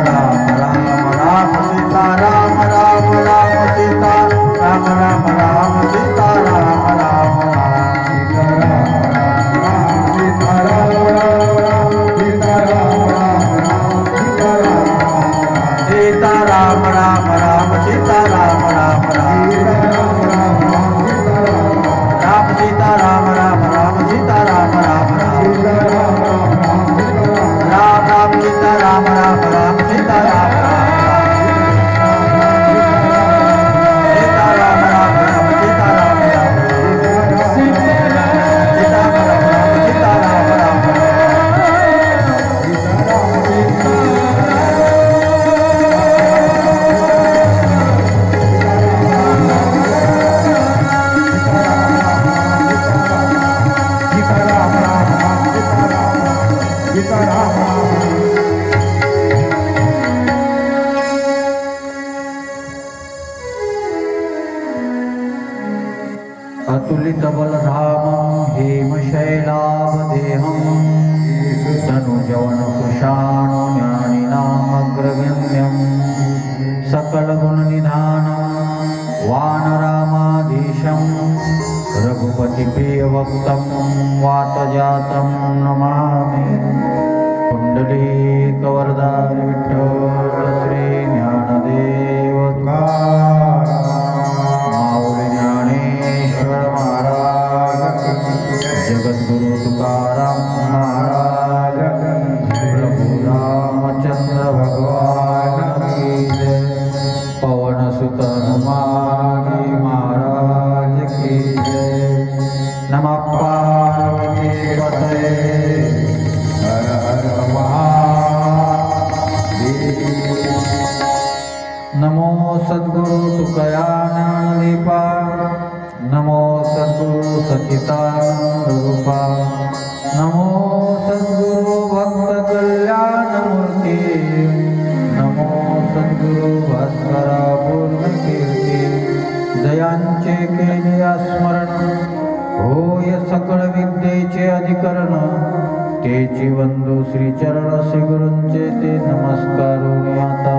राम राम राम सीता राम राम राम सीता राम राम राम सीता राम राम सीता राम राम राम सीता राम राम राम सीता राम राम राम सीता राम राम राम राम सीता राम राम राम सीता राम सीता राम राम राम सीता राम राम सीता राम राम सीता राम राम अतुलित बलधामं हेमशैलावदेहं तनुजवन कुशाणो ज्ञानिनामग्रगण्यं सकलगुणनिधानं वानरामाधीशं रघुपतिप्रियभक्तं वातजातं नमामि। पुण्डलीकवरदारि विठ्ठल श्री ज्ञानदेव माऊली ज्ञानेश्वर महाराज जगद्गुरु तुकाराम महाराज प्रभु रामचंद्र भगवान की जय पवन सुत हनुमान महाराज की जय। नमः पार्वती पतये हर हर महादेव। नमो सद्गुरु तुकाराम दीपा नमो सद्गुरु सच्चिदानंद रूपा नमो सद्गुरु भक्त कल्याण मूर्ति नमो सद्गुरु भास्करा पूर्ण कीर्ती जयांचे केले स्मरण होय सकळ विद्येचे अधिकरण तेची वंदू श्री चरण श्री गुरूंचे ते नमस्कारुनी आता।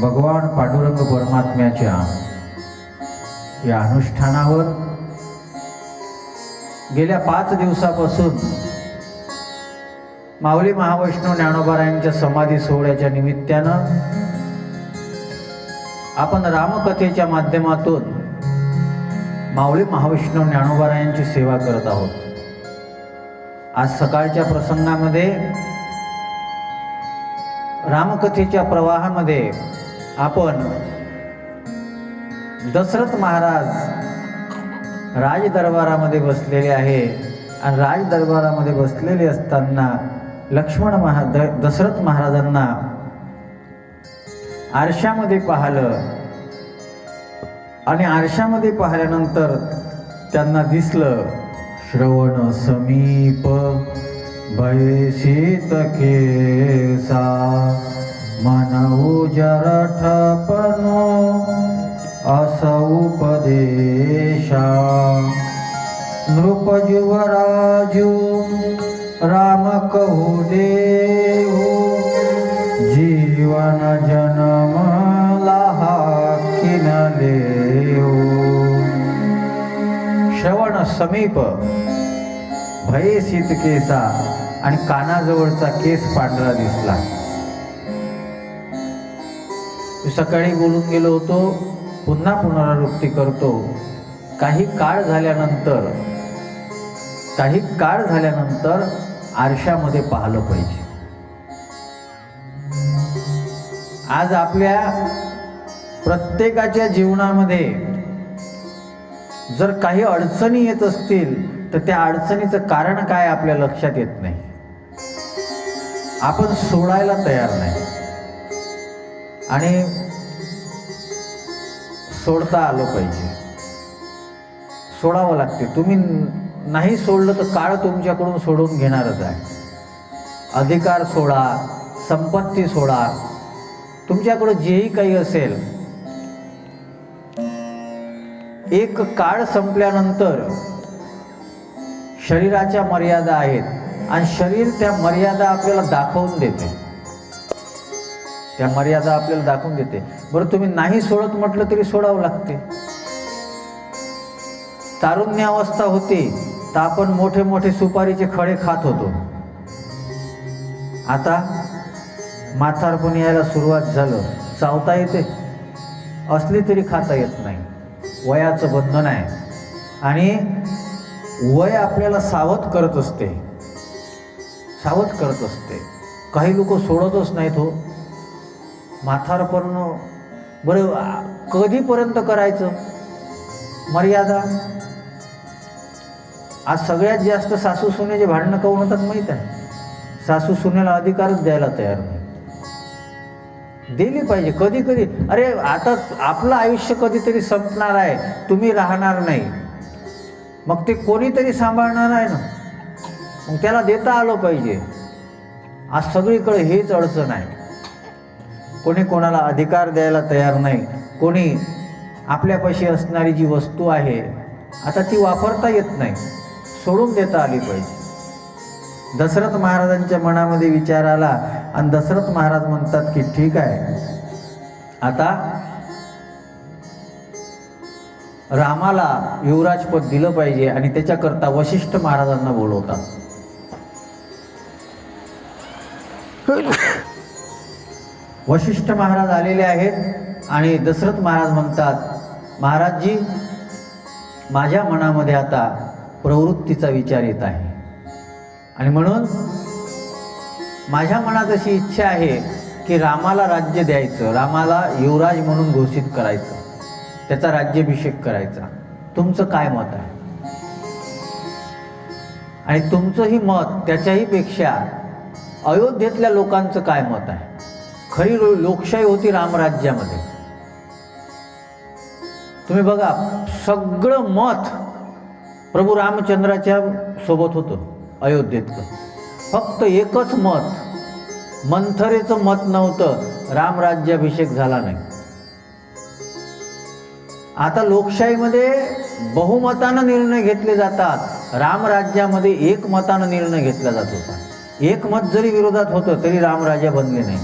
भगवान पांडुरंग परमात्म्याच्या या अनुष्ठानावर गेल्या 5 दिवसापासून माऊली महावैष्णव ज्ञानोबारायांच्या समाधी सोहळ्याच्या निमित्तानं आपण रामकथेच्या माध्यमातून माऊली महावैष्णव ज्ञानोबारायांची सेवा करत आहोत। आज सकाळच्या प्रसंगामध्ये रामकथेच्या प्रवाहामध्ये आपण दशरथ महाराज राजदरबारामध्ये बसलेले आहे आणि राजदरबारामध्ये बसलेले असताना दशरथ महाराजांना आरशामध्ये पाहिलं आणि आरशामध्ये पाहिल्यानंतर त्यांना दिसलं श्रवण समीप भयशीत केसा मन उजरठपनो अस उपदेशा नृपजुवराजू राम कहू देऊ जीवन जन्म लाहा किनलेऊ। श्रवण समीप भयशीत केसा आणि कानाजवळचा केस पांढरा दिसला। सकाळी बोलून गेलो होतो, पुन्हा पुनरावृत्ती करतो। काही काळ झाल्यानंतर आरशामध्ये पाहिलं पाहिजे। आज आपल्या प्रत्येकाच्या जीवनामध्ये जर काही अडचणी येत असतील तर त्या अडचणीचं कारण काय आपल्या लक्षात येत नाही, आपण सोडायला तयार नाही आणि सोडता आलं पाहिजे, सोडावं लागते। तुम्ही नाही सोडलं तर काळ तुमच्याकडून सोडून घेणारच आहे। अधिकार सोडा, संपत्ती सोडा, तुमच्याकडे जेही काही असेल एक काळ संपल्यानंतर शरीराच्या मर्यादा आहेत आणि शरीर त्या मर्यादा आपल्याला दाखवून देते, त्या मर्यादा आपल्याला दाखवून देते. बरं, तुम्ही नाही सोडत म्हटलं तरी सोडावं लागते. तारुण्य अवस्था होती तर आपण मोठे मोठे सुपारीचे खडे खात होतो. आता म्हातारपण यायला सुरुवात झालं, चावता येते असली तरी खाता येत नाही. वयाचं बंधन आहे आणि वय आपल्याला सावध करत असते, सावध करत असते. काही लोक सोडतच नाहीत हो म्हातारपण. बरं, कधीपर्यंत करायचं मर्यादा? आज सगळ्यात जास्त सासू सुनेचे भांडणं काऊन होतात माहीत आहे? सासू सुनेला अधिकारच द्यायला तयार नाही. दिली पाहिजे कधी कधी. अरे आता आपलं आयुष्य कधीतरी संपणार आहे, तुम्ही राहणार नाही, मग ते कोणीतरी सांभाळणार आहे ना, मग त्याला देता आलं पाहिजे. आज सगळीकडे हेच अडचण आहे. कोणी कोणाला अधिकार द्यायला तयार नाही. कोणी आपल्यापाशी असणारी जी वस्तू आहे आता ती वापरता येत नाही, सोडून देता आली पाहिजे. दशरथ महाराजांच्या मनामध्ये विचार आला आणि दशरथ महाराज म्हणतात की ठीक आहे, आता रामाला युवराजपद दिलं पाहिजे. आणि त्याच्याकरता वशिष्ठ महाराजांना बोलवतात. वशिष्ठ महाराज आलेले आहेत आणि दशरथ महाराज म्हणतात, महाराजजी, माझ्या मनामध्ये आता प्रवृत्तीचा विचार येत आहे आणि म्हणून माझ्या मनात अशी इच्छा आहे की रामाला राज्य द्यायचं, रामाला युवराज म्हणून घोषित करायचं, त्याचा राज्याभिषेक करायचा. तुमचं काय मत आहे? आणि तुमचंही मत त्याच्याही पेक्षा अयोध्येतल्या लोकांचं काय मत आहे? खरी लोकशाही होती रामराज्यामध्ये. तुम्ही बघा, सगळं मत प्रभू रामचंद्राच्या सोबत होतं अयोध्येतलं. फक्त एकच मत, मंथरेचं मत नव्हतं, रामराज्याभिषेक झाला नाही. आता लोकशाहीमध्ये बहुमतानं निर्णय घेतले जातात, रामराज्यामध्ये एकमतानं निर्णय घेतला जात होता. एक मत जरी विरोधात होतं तरी रामराजा बनले नाही.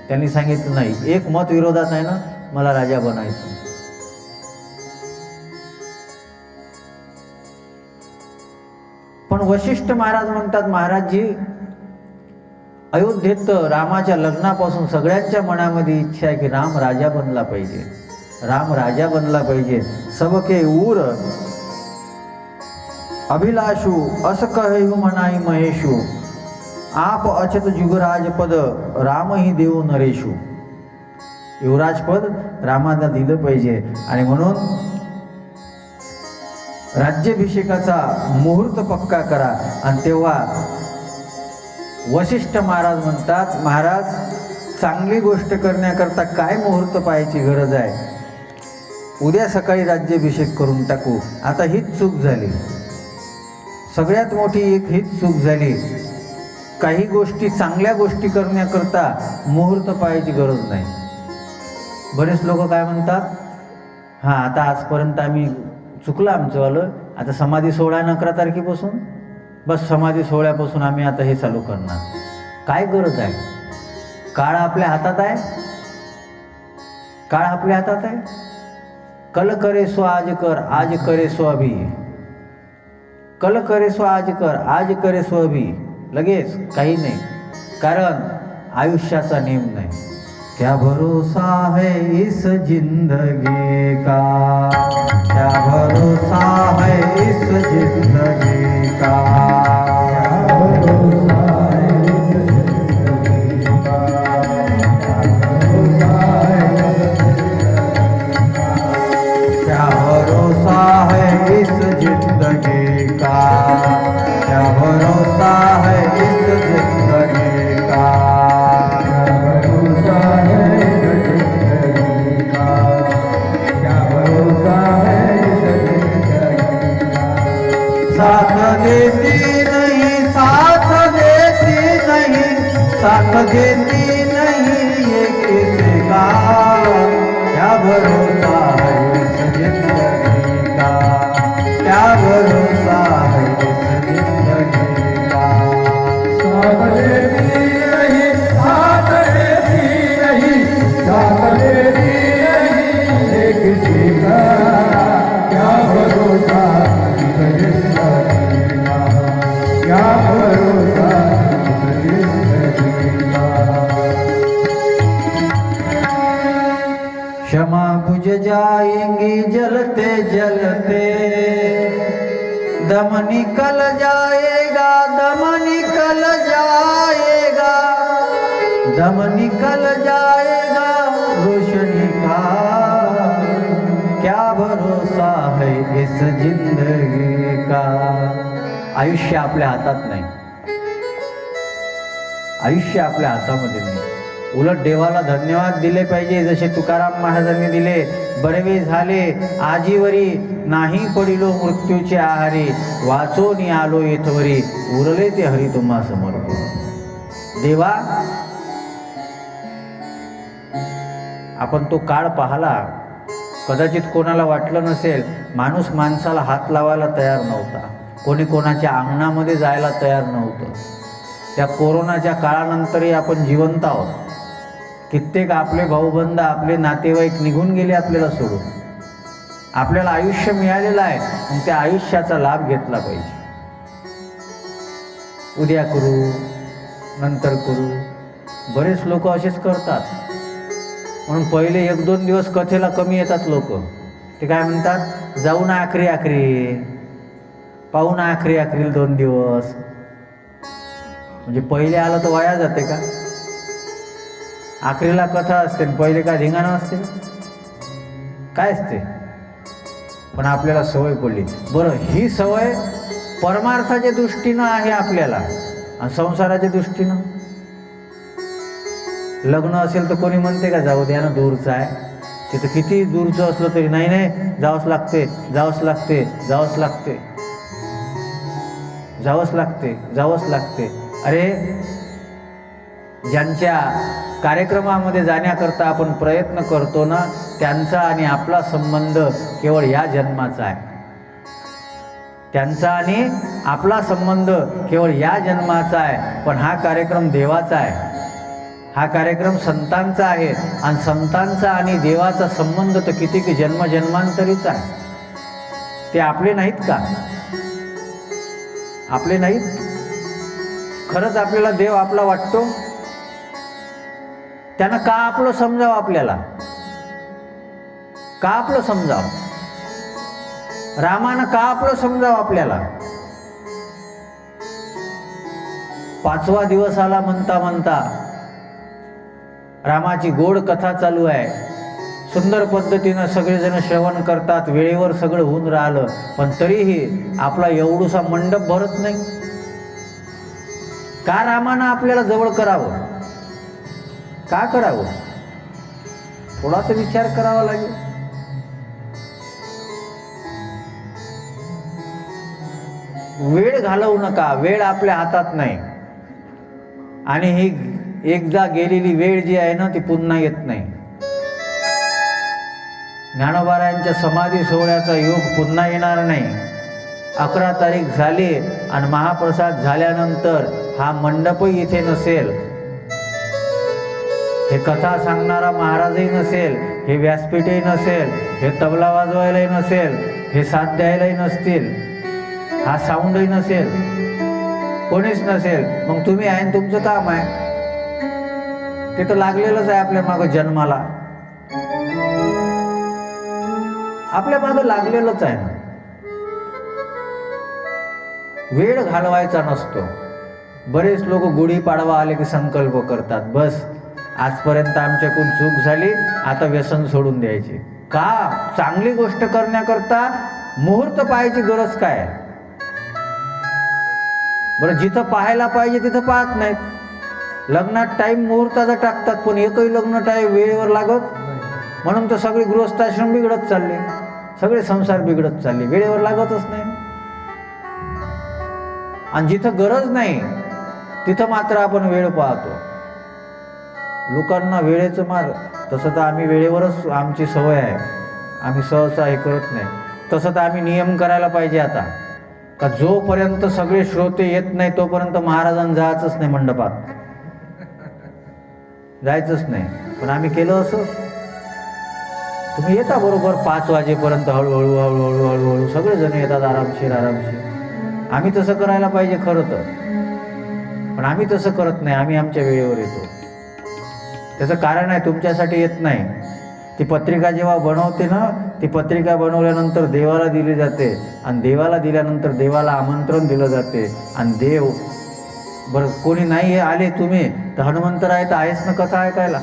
त्यांनी सांगितलं नाही, एक मत विरोधात आहे ना, मला राजा बनायचं. पण वशिष्ठ महाराज म्हणतात, महाराजजी, अयोध्येत रामाच्या लग्नापासून सगळ्यांच्या मनामध्ये इच्छा आहे की राम राजा बनला पाहिजे, राम राजा बनला पाहिजे. सबके ऊर अभिलाषू अस कहू मनाई महेशू, आप अचत जुगराज पद रामही देऊ नरेशू. युवराजपद रामाला दिलं पाहिजे आणि म्हणून राज्याभिषेकाचा मुहूर्त पक्का करा. आणि तेव्हा वशिष्ठ महाराज म्हणतात, महाराज, चांगली गोष्ट करण्याकरता काय मुहूर्त पाहायची गरज आहे? उद्या सकाळी राज्याभिषेक करून टाकू. आता हीच चूक झाली, सगळ्यात मोठी एक हीच चूक झाली. काही गोष्टी, चांगल्या गोष्टी करण्याकरता मुहूर्त पाहायची गरज नाही. बरेच लोक काय म्हणतात, हां आता आजपर्यंत आम्ही चुकलं आमचंवालं, आता समाधी सोहळा 11 तारखेपासून, बस समाधी सोहळ्यापासून आम्ही आता हे चालू करणार. काय गरज आहे? काळ आपल्या हातात आहे, काळ आपल्या हातात आहे. कल करे सो आज कर, आज करे सो अभी. कल करे सो आज कर, आज करे सो अभी. लगेच काही नाही, कारण आयुष्याचा नेम नाही. क्या भरोसा है इस जिंदगी का, क्या भरोसा है इस जिंदगी का, क्या भरोसा है इस जिंदगी का, क्या भरोसा है इस जिंदगी का, क्या भरोसा है इस जिंदगी का, क्या भरोसा है इस जिंदगी का, क्या भरोसा है इस जिंदगी का. साथ देती क्षमा बुझ जाएंगी जलते जलते, दम निकल जाएगा, दम निकल जाएगा, दम निकल जाएगा रोशनी का। क्या भरोसा है इस जिंदगी का। आयुष्य आपल्या हातात नाही, आयुष्य आपल्या हातामध्ये नाही. उलट देवाला धन्यवाद दिले पाहिजे, जसे तुकाराम महाराजांनी दिले. बरवे झाले आजीवरी, नाही पडिलो मृत्यूचे आहारी, वाचोनी आलो येथवरी, उरले ते हरी तुम्हा समर्पण. देवा, आपण तो काळ पाहला, कदाचित कोणाला वाटलं नसेल, माणूस माणसाला हात लावायला तयार नव्हता, कोणी कोणाच्या अंगणामध्ये जायला तयार नव्हतं. त्या कोरोनाच्या काळानंतरही आपण जिवंत आहोत. कित्येक आपले भाऊबंद, आपले नातेवाईक निघून गेले आपल्याला सोडून. आपल्याला आयुष्य मिळालेलं आहे, मग त्या आयुष्याचा लाभ घेतला पाहिजे. उद्या करू, नंतर करू, बरेच लोक असेच करतात. म्हणून पहिले 1-2 दिवस कथेला कमी येतात लोक. ते काय म्हणतात, जाऊ ना आखरी आखरी, पाहू ना आखरी आखरी 2 दिवस. म्हणजे पहिले आलं तर वाया जाते का. आखरीला कथा असते, पहिले काय धिंगाणं असते काय असते. पण आपल्याला सवय पडली. बरं, ही सवय परमार्थाच्या दृष्टीनं आहे आपल्याला, आणि संसाराच्या दृष्टीनं लग्न असेल तर कोणी म्हणते का जाऊ द्या ना, दूरचं आहे. तिथं किती दूरचं असलं तरी नाही नाही जावंच लागते, जावंच लागते, जावंच लागते, जावंच लागते, जावंच लागते. अरे, ज्यांच्या कार्यक्रमामध्ये जाण्याकरता आपण प्रयत्न करतो ना, त्यांचा आणि आपला संबंध केवळ या जन्माचा आहे. त्यांचा आणि आपला संबंध केवळ या जन्माचा आहे. पण हा कार्यक्रम देवाचा आहे, हा कार्यक्रम संतांचा आहे. आणि संतांचा आणि देवाचा संबंध तर किती जन्मजन्मांतरीचा आहे. ते आपले नाहीत का. आपले नाहीत. खरंच आपल्याला देव आपला वाटतो. त्यानं का आपलं समजावं, आपल्याला का आपलं समजावं. रामानं का आपलं समजावं आपल्याला. 5वा दिवस आला म्हणता म्हणता रामाची गोड कथा चालू आहे. सुंदर पद्धतीनं सगळेजण श्रवण करतात, वेळेवर सगळं होऊन राहिलं. पण तरीही आपला एवढूसा मंडप भरत नाही. का रामानं आपल्याला जवळ करावं, का करावं. थोडा तर विचार करावा लागेल. वेळ घालवू नका. वेळ आपल्या हातात नाही. आणि ही एकदा गेलेली वेळ जी आहे ना, ती पुन्हा येत नाही. ज्ञानोबारायांच्या समाधी सोहळ्याचा योग पुन्हा येणार नाही. 11 तारीख झाली आणि महाप्रसाद झाल्यानंतर हा मंडपही इथे नसेल, हे कथा सांगणारा महाराजही नसेल, हे व्यासपीठही नसेल, हे तबला वाजवायलाही नसेल, हे साथ द्यायलाही नसतील, हा साऊंडही नसेल, कोणीच नसेल. मग तुम्ही आहे, तुमचं काम आहे. ते तर लागलेलंच आहे आपल्या मागं जन्माला. आपल्या मागं लागलेलंच आहे ना. वेळ घालवायचा नसतो. बरेच लोक गुढीपाडवा आले की संकल्प करतात, बस आजपर्यंत आमच्याकडून चूक झाली, आता व्यसन सोडून द्यायचे. का. चांगली गोष्ट करण्याकरता मुहूर्त पाहायची गरज काय. बरं, जिथं पाहायला पाहिजे तिथं पाहत नाहीत. लग्नात टाईम मुहूर्ताचा टाकतात, पण एकही लग्न टाईम वेळेवर लागत. म्हणून तर सगळे गृहस्थाश्रम बिघडत चालले, सगळे संसार बिघडत चालले, वेळेवर लागतच नाही. आणि जिथं गरज नाही तिथं मात्र आपण वेळ पाहतो. लोकांना वेळेचं मार. तसं तर आम्ही वेळेवरच आमची सवय आहे, आम्ही सहसा हे करत नाही. तसं तर आम्ही नियम करायला पाहिजे आता, का जोपर्यंत सगळे श्रोते येत नाही तोपर्यंत महाराजांना जायचंच नाही, मंडपात जायचंच नाही. पण आम्ही केलं असं. तुम्ही येता बरोबर 5 वाजेपर्यंत, हळूहळू हळूहळू हळूहळू सगळेजण येतात आरामशीर आरामशीर. आम्ही तसं करायला पाहिजे खरं तर, पण आम्ही तसं करत नाही. आम्ही आमच्या वेळेवर येतो. त्याचं कारण आहे, तुमच्यासाठी येत नाही, ती पत्रिका जेव्हा बनवते ना, ती पत्रिका बनवल्यानंतर देवाला दिली जाते आणि देवाला दिल्यानंतर देवाला आमंत्रण दिलं जाते आणि देव बरं कोणी नाही आले तुम्ही तर हनुमंतराय तर आहेच ना कथा ऐकायला.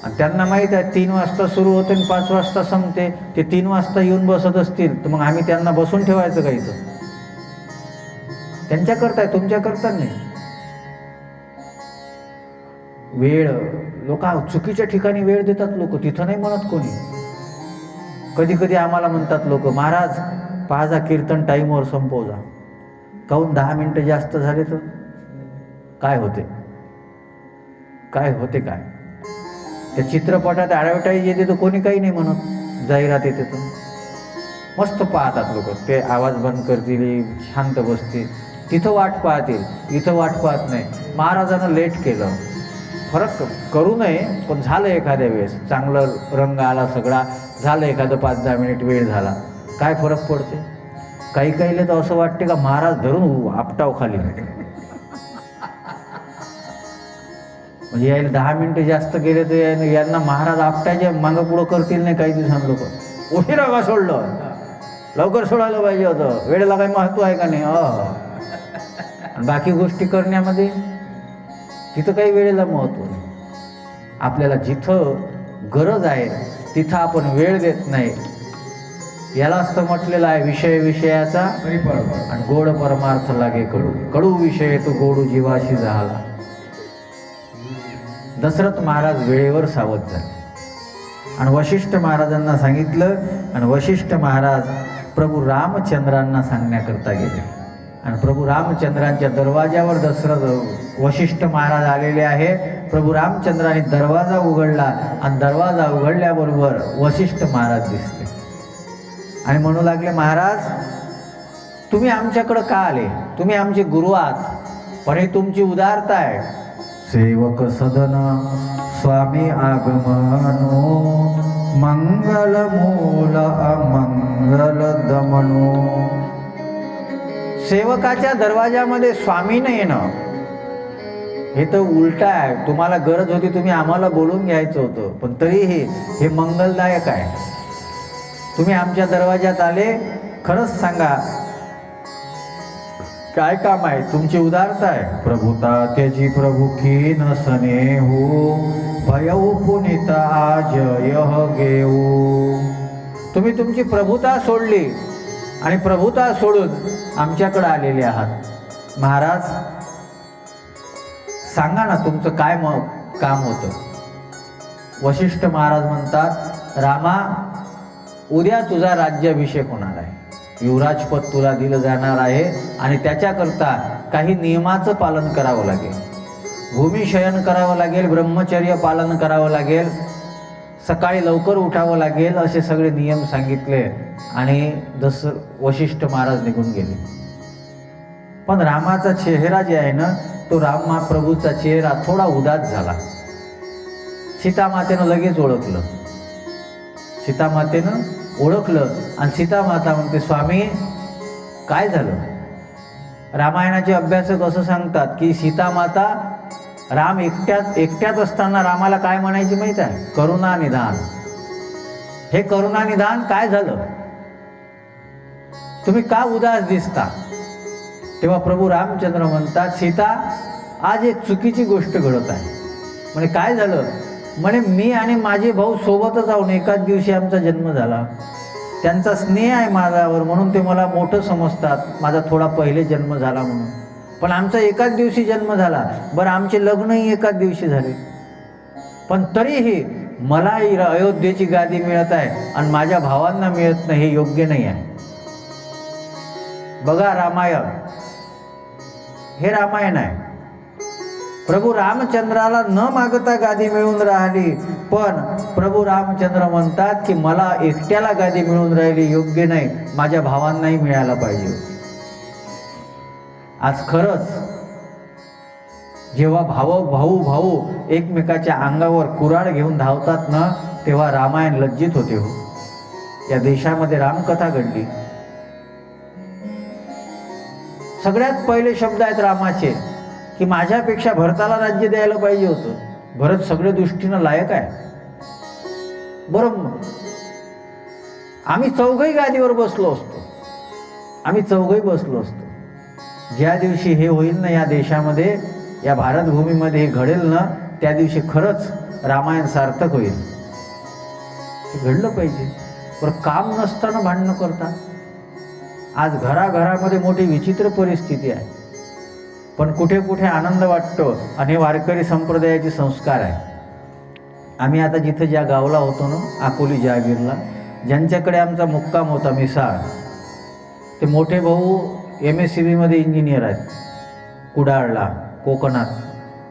आणि त्यांना माहीत आहे 3 वाजता सुरू होते आणि 5 वाजता संपते. ते 3 वाजता येऊन बसत असतील तर मग आम्ही त्यांना बसून ठेवायचं का इथं? त्यांच्याकरता आहे, तुमच्याकरता नाही. वेळ लोक चुकीच्या ठिकाणी वेळ देतात. लोक तिथं नाही म्हणत कोणी. कधी कधी आम्हाला म्हणतात लोक, महाराज पाहा कीर्तन टाईमवर संपव जा. काहून 10 मिनिटं जास्त झाले तर काय होते? काय होते? काय त्या चित्रपटात ॲडव्हर्टाईज येते तर कोणी काही नाही म्हणत. जाहिरात येते तर मस्त पाहतात लोक. ते आवाज बंद करतील, शांत बसतील, तिथं वाट पाहतील, इथं वाट पाहत नाही. महाराजांना लेट केलं, फरक करू नये, पण झालं एखाद्या वेळेस चांगलं रंग आला, सगळा झालं, एखादं 5-10 मिनिट वेळ झाला, काय फरक पडते? काही काहीला तर असं वाटते का महाराज धरून आपटाव खाली. म्हणजे यायला 10 मिनिटं जास्त गेले तर यांना महाराज आपटायचे मागं पुढं करतील नाही काही दिवसांनी लोक. उशिरा का सोडलं? लवकर सोडायला पाहिजे होतं. वेळेला काही महत्त्व आहे का नाही? आणि बाकी गोष्टी करण्यामध्ये तिथं काही वेळेला महत्त्व नाही. आपल्याला जिथं गरज आहे तिथं आपण वेळ देत नाही. यालाच तर म्हटलेलं आहे, विषय विषयाचा आणि गोड परमार्थ लागे कडू. कडू विषय तो गोडू जीवाशी झाला. दशरथ महाराज वेळेवर सावध झाले आणि वशिष्ठ महाराजांना सांगितलं. आणि वशिष्ठ महाराज प्रभू रामचंद्रांना सांगण्याकरता गेले. आणि प्रभू रामचंद्रांच्या दरवाज्यावर दशरथ वशिष्ठ महाराज आलेले आहे. प्रभू रामचंद्रांनी दरवाजा उघडला आणि दरवाजा उघडल्याबरोबर वशिष्ठ महाराज दिसले आणि म्हणू लागले, महाराज तुम्ही आमच्याकडं का आले? तुम्ही आमचे गुरु आहात, पण हे तुमची उदारता आहे. सेवक सदन स्वामी आगमनो मंगल मूल अमंगल दमनो. सेवकाच्या दरवाजामध्ये स्वामीने येणं हे तर उलट आहे. तुम्हाला गरज होती, तुम्ही आम्हाला बोलून घ्यायचं होतं, पण तरीही हे मंगलदायक आहे. तुम्ही आमच्या दरवाजात आले, खरंच सांगा काय काम आहे? तुमची उदारता आहे. प्रभुता त्याची प्रभू की न सने हो भयऊ पुनिता जय घेऊ. तुम्ही तुमची प्रभुता सोडली आणि प्रभुता सोडून आमच्याकडे आलेले आहात. महाराज सांगा ना तुमचं काय काम होतं? वशिष्ठ महाराज म्हणतात, रामा उद्या तुझा राज्याभिषेक होणार आहे. युवराजपद तुला दिलं जाणार आहे आणि त्याच्याकरता काही नियमाचं पालन करावं लागेल. भूमिशयन करावं लागेल, ब्रह्मचर्य पालन करावं लागेल, सकाळी लवकर उठावं लागेल, असे सगळे नियम सांगितले आणि वशिष्ठ महाराज निघून गेले. पण रामाचा चेहरा जे आहे ना, तो राम महाप्रभूचा चेहरा थोडा उदास झाला. सीतामातेनं लगेच ओळखलं. सीतामातेनं ओळखलं आणि सीतामाता म्हणते, स्वामी काय झालं? रामायणाचे अभ्यासक असं सांगतात की सीतामाता राम एकट्यात असताना रामाला काय म्हणायची माहीत आहे? करुणा निधान. हे करुणा निधान काय झालं? तुम्ही का उदास दिसता? तेव्हा प्रभू रामचंद्र म्हणतात, सीता आज एक चुकीची गोष्ट घडत आहे. म्हणे काय झालं? म्हणे मी आणि माझे भाऊ सोबतच आहोत, एकाच दिवशी आमचा जन्म झाला. त्यांचा स्नेह आहे माझ्यावर म्हणून ते मला मोठं समजतात, माझा थोडा पहिले जन्म झाला म्हणून. पण आमचा एकाच दिवशी जन्म झाला. बरं आमचे लग्नही एकाच दिवशी झाले, पण तरीही मला अयोध्येची गादी मिळत आहे आणि माझ्या भावांना मिळत नाही, हे योग्य नाही आहे. बघा रामायण, हे रामायण आहे. प्रभू रामचंद्राला न मागता गादी मिळून राहिली, पण प्रभू रामचंद्र म्हणतात की मला एकट्याला गादी मिळून राहिली, योग्य नाही, माझ्या भावांनाही मिळायला पाहिजे. आज खरंच जेव्हा भाऊ एकमेकाच्या अंगावर कुऱ्हाड घेऊन धावतात ना, तेव्हा रामायण लज्जित होते. हो, या देशामध्ये रामकथा घडली. सगळ्यात पहिले शब्द आहेत रामाचे की माझ्यापेक्षा भरताला राज्य द्यायला पाहिजे होतं. भरत सगळ्या दृष्टीनं लायक आहे. बरं, आम्ही चौघही गादीवर बसलो असतो, आम्ही चौघही बसलो असतो. ज्या दिवशी हे होईल ना या देशामध्ये, या भारतभूमीमध्ये हे घडेल ना, त्या दिवशी खरंच रामायण सार्थक होईल. हे घडलं पाहिजे. बरं, काम नसताना भांडणं करतात. आज घराघरामध्ये मोठी विचित्र परिस्थिती आहे, पण कुठे कुठे आनंद वाटतो. आणि हे वारकरी संप्रदायाचे संस्कार आहे. आम्ही आता जिथं ज्या गावला होतो ना, अकोली जहागीरला, ज्यांच्याकडे आमचा मुक्काम होता मिसाळ, ते मोठे भाऊ MSCBमध्ये इंजिनियर आहेत कुडाळला, कोकणात,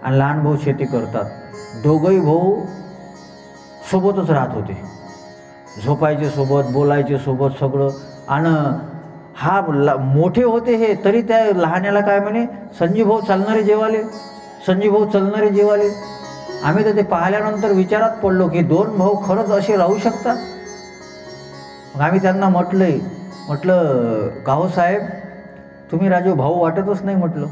आणि लहान भाऊ शेती करतात. दोघंही भाऊ सोबतच राहत होते, झोपायचे सोबत, बोलायचे सोबत, सगळं. आणि हा मोठे होते हे, तरी त्या लहान्याला काय म्हणे, संजीव भाऊ चालणारे जेवाले, संजीव भाऊ चालणारे जेवाले. आम्ही तर ते पाहिल्यानंतर विचारात पडलो की दोन भाऊ खरंच असे राहू शकतात. मग आम्ही त्यांना म्हटलं गाव साहेब, तुम्ही राजू भाऊ वाटतच नाही, म्हटलं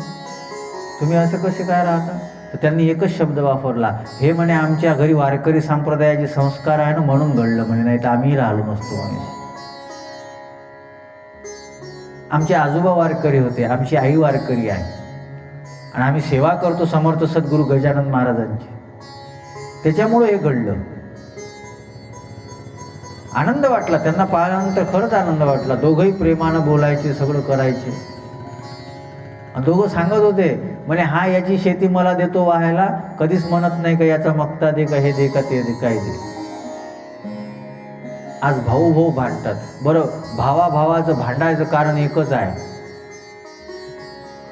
तुम्ही असं कसे काय राहता. तर त्यांनी एकच शब्द वापरला, हे म्हणे आमच्या घरी वारकरी संप्रदायाचे संस्कार आहे ना, म्हणून घडलं म्हणे, नाही तर आम्ही राहिलो नसतो म्हणे. आमचे आजोबा वारकरी होते, आमची आई वारकरी आहे, आणि आम्ही सेवा करतो समर्थ सद्गुरू गजानन महाराजांची, त्याच्यामुळे हे घडलं. आनंद वाटला त्यांना पाहिल्यानंतर, खरंच आनंद वाटला. दोघंही प्रेमानं बोलायचे, सगळं करायचे. आणि दोघं सांगत होते म्हणे, हा याची शेती मला देतो वाहायला, कधीच म्हणत नाही का याचा मक्ता दे का, हे दे का, ते दे, काय दे. आज भाऊ भाऊ भांडतात. बरं, भावाभावाचं भांडायचं कारण एकच आहे,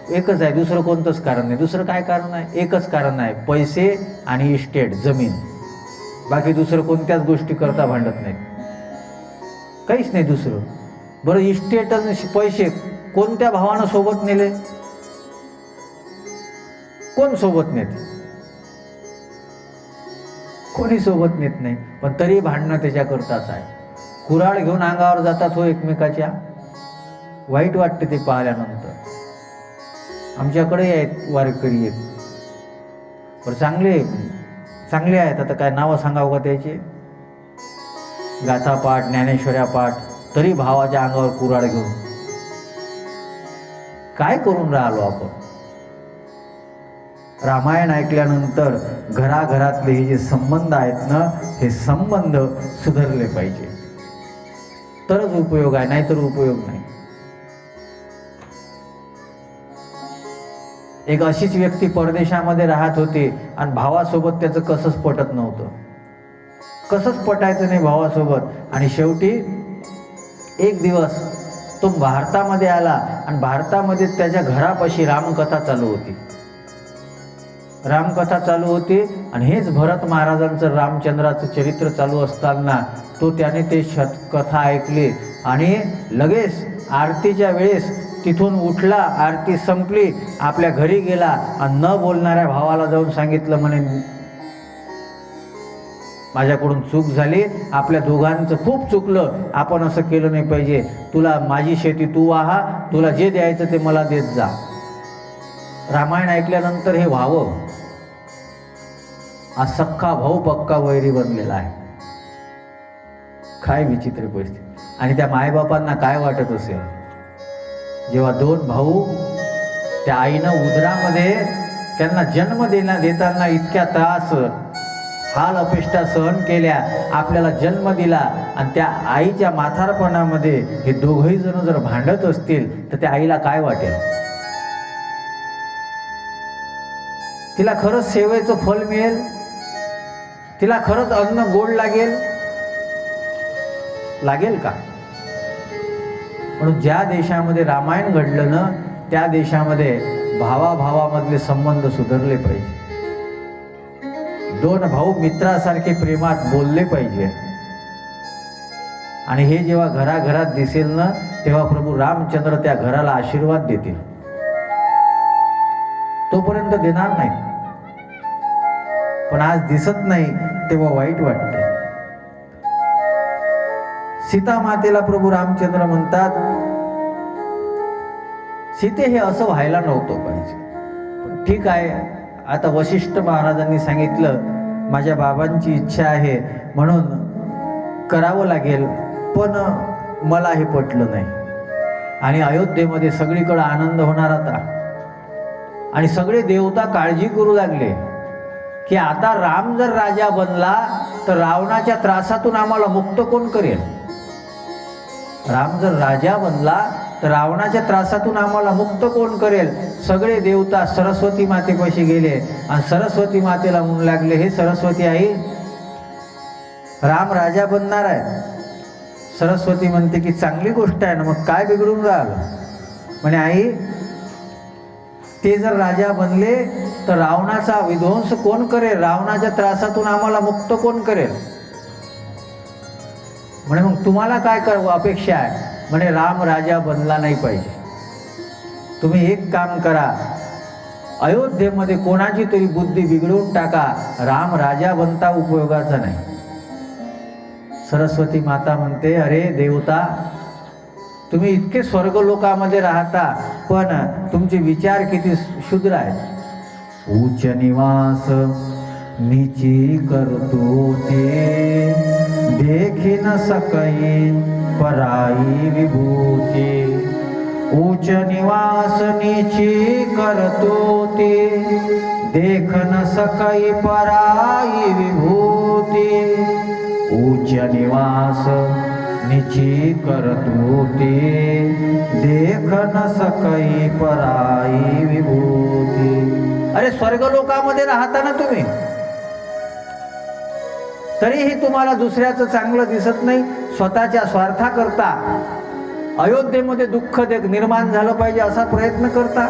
एकच आहे, दुसरं कोणतंच कारण नाही. दुसरं काय कारण आहे? एकच कारण आहे, पैसे आणि इस्टेट, जमीन. बाकी दुसरं कोणत्याच गोष्टी करता भांडत नाही, काहीच नाही दुसरं. बरं, इस्टेट आणि पैसे कोणत्या भावानं सोबत नेले? कोण सोबत नेते? कोणी सोबत नेत नाही. पण तरी भांडणं त्याच्याकरताच आहे. कुऱ्हाड घेऊन अंगावर जातात हो एकमेकाच्या, वाईट वाटते ते पाहिल्यानंतर. आमच्याकडे आहेत वारकरी आहेत, पण चांगले आहेत. आता काय नावं सांगावं का त्याचे? गाथापाठ, ज्ञानेश्वर्या पाठ, तरी भावाच्या अंगावर कुऱ्हाड घेऊन. काय करून राहिलो आपण? रामायण ऐकल्यानंतर घराघरातले हे जे संबंध आहेत ना, हे संबंध सुधारले पाहिजे, तरच उपयोग आहे, नाहीतर उपयोग नाही. एक अशीच व्यक्ती परदेशामध्ये राहत होती, आणि भावासोबत त्याचं कसंच पटत नव्हतं, कसंच पटायचं नाही भावासोबत. आणि शेवटी एक दिवस तो भारतामध्ये आला, आणि भारतामध्ये त्याच्या घरापाशी रामकथा चालू होती. रामकथा चालू होती, आणि हेच भरत महाराजांचं रामचंद्राचं चरित्र चालू असताना त्याने ते कथा ऐकली, आणि लगेच आरतीच्या वेळेस तिथून उठला, आरती संपली, आपल्या घरी गेला, आणि न बोलणाऱ्या भावाला जाऊन सांगितलं म्हणे, माझ्याकडून चूक झाली, आपल्या दोघांचं खूप चुकलं, आपण असं केलं नाही पाहिजे. तुला माझी शेती तू वाहा, तुला जे द्यायचं ते मला देत जा. रामायण ऐकल्यानंतर हे व्हावं, आज सख्खा भाऊ पक्का वैरी बनलेला आहे. काय विचित्र परिस्थिती. आणि त्या मायबापांना काय वाटत असेल, जेव्हा दोन भाऊ, त्या आईनं उदरामध्ये त्यांना जन्म देताना इतक्या त्रास, हाल अपेष्टा सहन केल्या, आपल्याला जन्म दिला, आणि त्या आईच्या म्हातारपणामध्ये हे दोघही जण जर भांडत असतील तर त्या आईला काय वाटेल? तिला खरंच सेवेचं फल मिळेल? तिला खरंच अन्न गोड लागेल का? म्हणून ज्या देशामध्ये रामायण घडलं ना, त्या देशामध्ये भावाभावामधले संबंध सुधारले पाहिजे. दोन भाऊ मित्रासारखे प्रेमात बोलले पाहिजे. आणि हे जेव्हा घराघरात दिसेल ना, तेव्हा प्रभू रामचंद्र त्या घराला आशीर्वाद देतील. तोपर्यंत देणार नाही, पण आज दिसत नाही, तेव्हा वाईट वाटते. सीता मातेला प्रभू रामचंद्र म्हणतात, सीते हे असं व्हायला नव्हतं पाहिजे. ठीक आहे, आता वशिष्ठ महाराजांनी सांगितलं, माझ्या बाबांची इच्छा आहे, म्हणून करावं लागेल, पण मला हे पटलं नाही. आणि अयोध्येमध्ये सगळीकडे आनंद होणार होता आणि सगळे देवता काळजी करू लागले की आता राम जर राजा बनला तर रावणाच्या त्रासातून आम्हाला मुक्त कोण करेल. राम जर राजा बनला तर रावणाच्या त्रासातून आम्हाला मुक्त कोण करेल. सगळे देवता सरस्वती मातेपाशी गेले आणि सरस्वती मातेला म्हणू लागले, हे सरस्वती आई, राम राजा बनणार आहे. सरस्वती म्हणते की चांगली गोष्ट आहे ना, मग काय बिघडून राहिलं. म्हणे आई, ते जर राजा बनले तर रावणाचा विध्वंस कोण करेल, रावणाच्या त्रासातून आम्हाला मुक्त कोण करेल. म्हणे मग तुम्हाला काय अपेक्षा आहे. म्हणे राम राजा बनला नाही पाहिजे. तुम्ही एक काम करा, अयोध्येमध्ये कोणाची तरी बुद्धी बिघडवून टाका, राम राजा बनता उपयोगाचा नाही. सरस्वती माता म्हणते, अरे देवता, तुम्ही इतके स्वर्गलोकामध्ये राहता पण तुमचे विचार किती क्षुद्र आहेत. उच्च निवास नीची करतो ते, देखी न सकै पराई विभूती. उच्च निवास नीची करतो ते, देख न सकै पराई विभूती. उच्च निवास नीची करतो ते, देख न सकै पराई विभूती. अरे स्वर्गलोकामध्ये राहता ना तुम्ही, तरीही तुम्हाला दुसऱ्याचं चांगलं दिसत नाही. स्वतःच्या स्वार्थाकरता अयोध्येमध्ये दुःख निर्माण झालं पाहिजे असा प्रयत्न करता.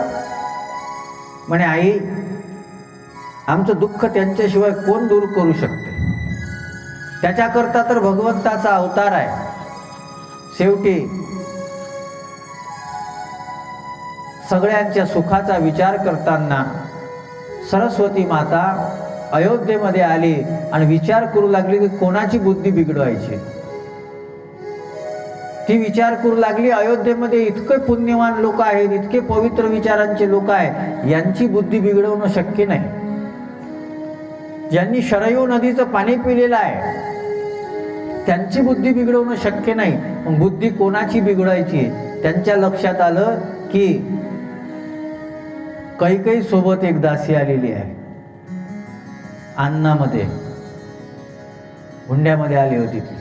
म्हणे आई, आमचं दुःख त्यांच्याशिवाय कोण दूर करू शकते. त्याच्याकरता तर भगवंताचा अवतार आहे. शेवटी सगळ्यांच्या सुखाचा विचार करताना सरस्वती माता अयोध्येमध्ये आली आणि विचार करू लागली की कोणाची बुद्धी बिघडवायची. ती विचार करू लागली, अयोध्येमध्ये इतके पुण्यवान लोक आहेत, इतके पवित्र विचारांचे लोक आहेत, यांची बुद्धी बिघडवणं शक्य नाही. ज्यांनी शरयू नदीचं पाणी पिलेलं आहे त्यांची बुद्धी बिघडवणं शक्य नाही. मग बुद्धी कोणाची बिघडायची. त्यांच्या लक्षात आलं की कैकेयी सोबत एक दासी आलेली आहे. अन्नामध्ये हुंड्यामध्ये आली होती ती.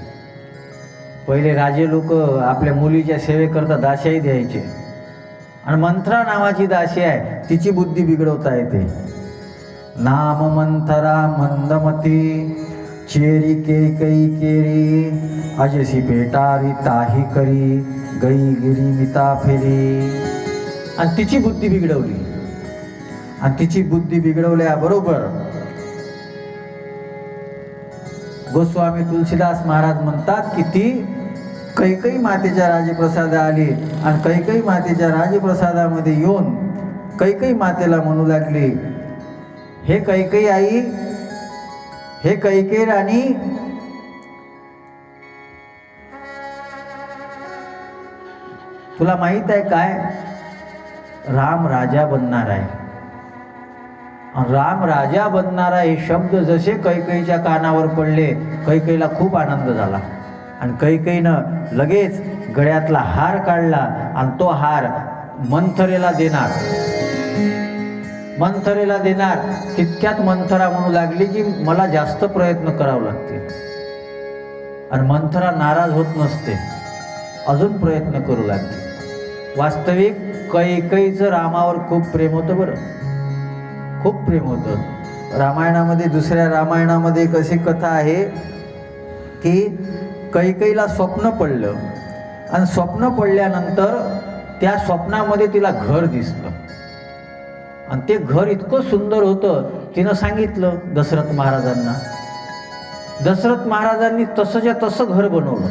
पहिले राजे लोक आपल्या मुलीच्या सेवेकरता दास्याही द्यायचे, आणि मंथरा नावाची दासी आहे, तिची बुद्धी बिघडवता येते. नाम मंथरा मंदमती, चेरी कैकेयी केरी, अजसी पेटारी ताही करी, गई गिरी मिता फेरी. आणि तिची बुद्धी बिघडवली. आणि तिची बुद्धी बिघडवल्याबरोबर गोस्वामी तुलसीदास महाराज म्हणतात की ती कैकेयी मातेच्या राजप्रसादा आली आणि कैकेयी मातेच्या राजप्रसादामध्ये येऊन कैकेयी मातेला म्हणू लागली, हे कैकेयी आई, हे कैकेयी राणी, तुला माहित आहे काय, राम राजा बनणार आहे. राम राजा बनणारा हे शब्द जसे कैकेयीच्या कानावर पडले, कैकेयीला खूप आनंद झाला. आणि कैकेयीनं लगेच गळ्यातला हार काढला आणि तो हार मंथरेला देणार. मंथरेला देणार तितक्यात मंथरा म्हणू लागली की मला जास्त प्रयत्न करावे लागतील. आणि मंथरा नाराज होत नसते, अजून प्रयत्न करू लागली. वास्तविक कैकेयीचं रामावर खूप प्रेम होतं. बरं, खूप प्रेम होतं. रामायणामध्ये, दुसऱ्या रामायणामध्ये कशी कथा आहे की कैकेयीला स्वप्न पडलं आणि स्वप्न पडल्यानंतर त्या स्वप्नामध्ये तिला घर दिसलं आणि ते घर इतकं सुंदर होतं. तिनं सांगितलं दशरथ महाराजांना. दशरथ महाराजांनी तसंच्या तसं घर बनवलं,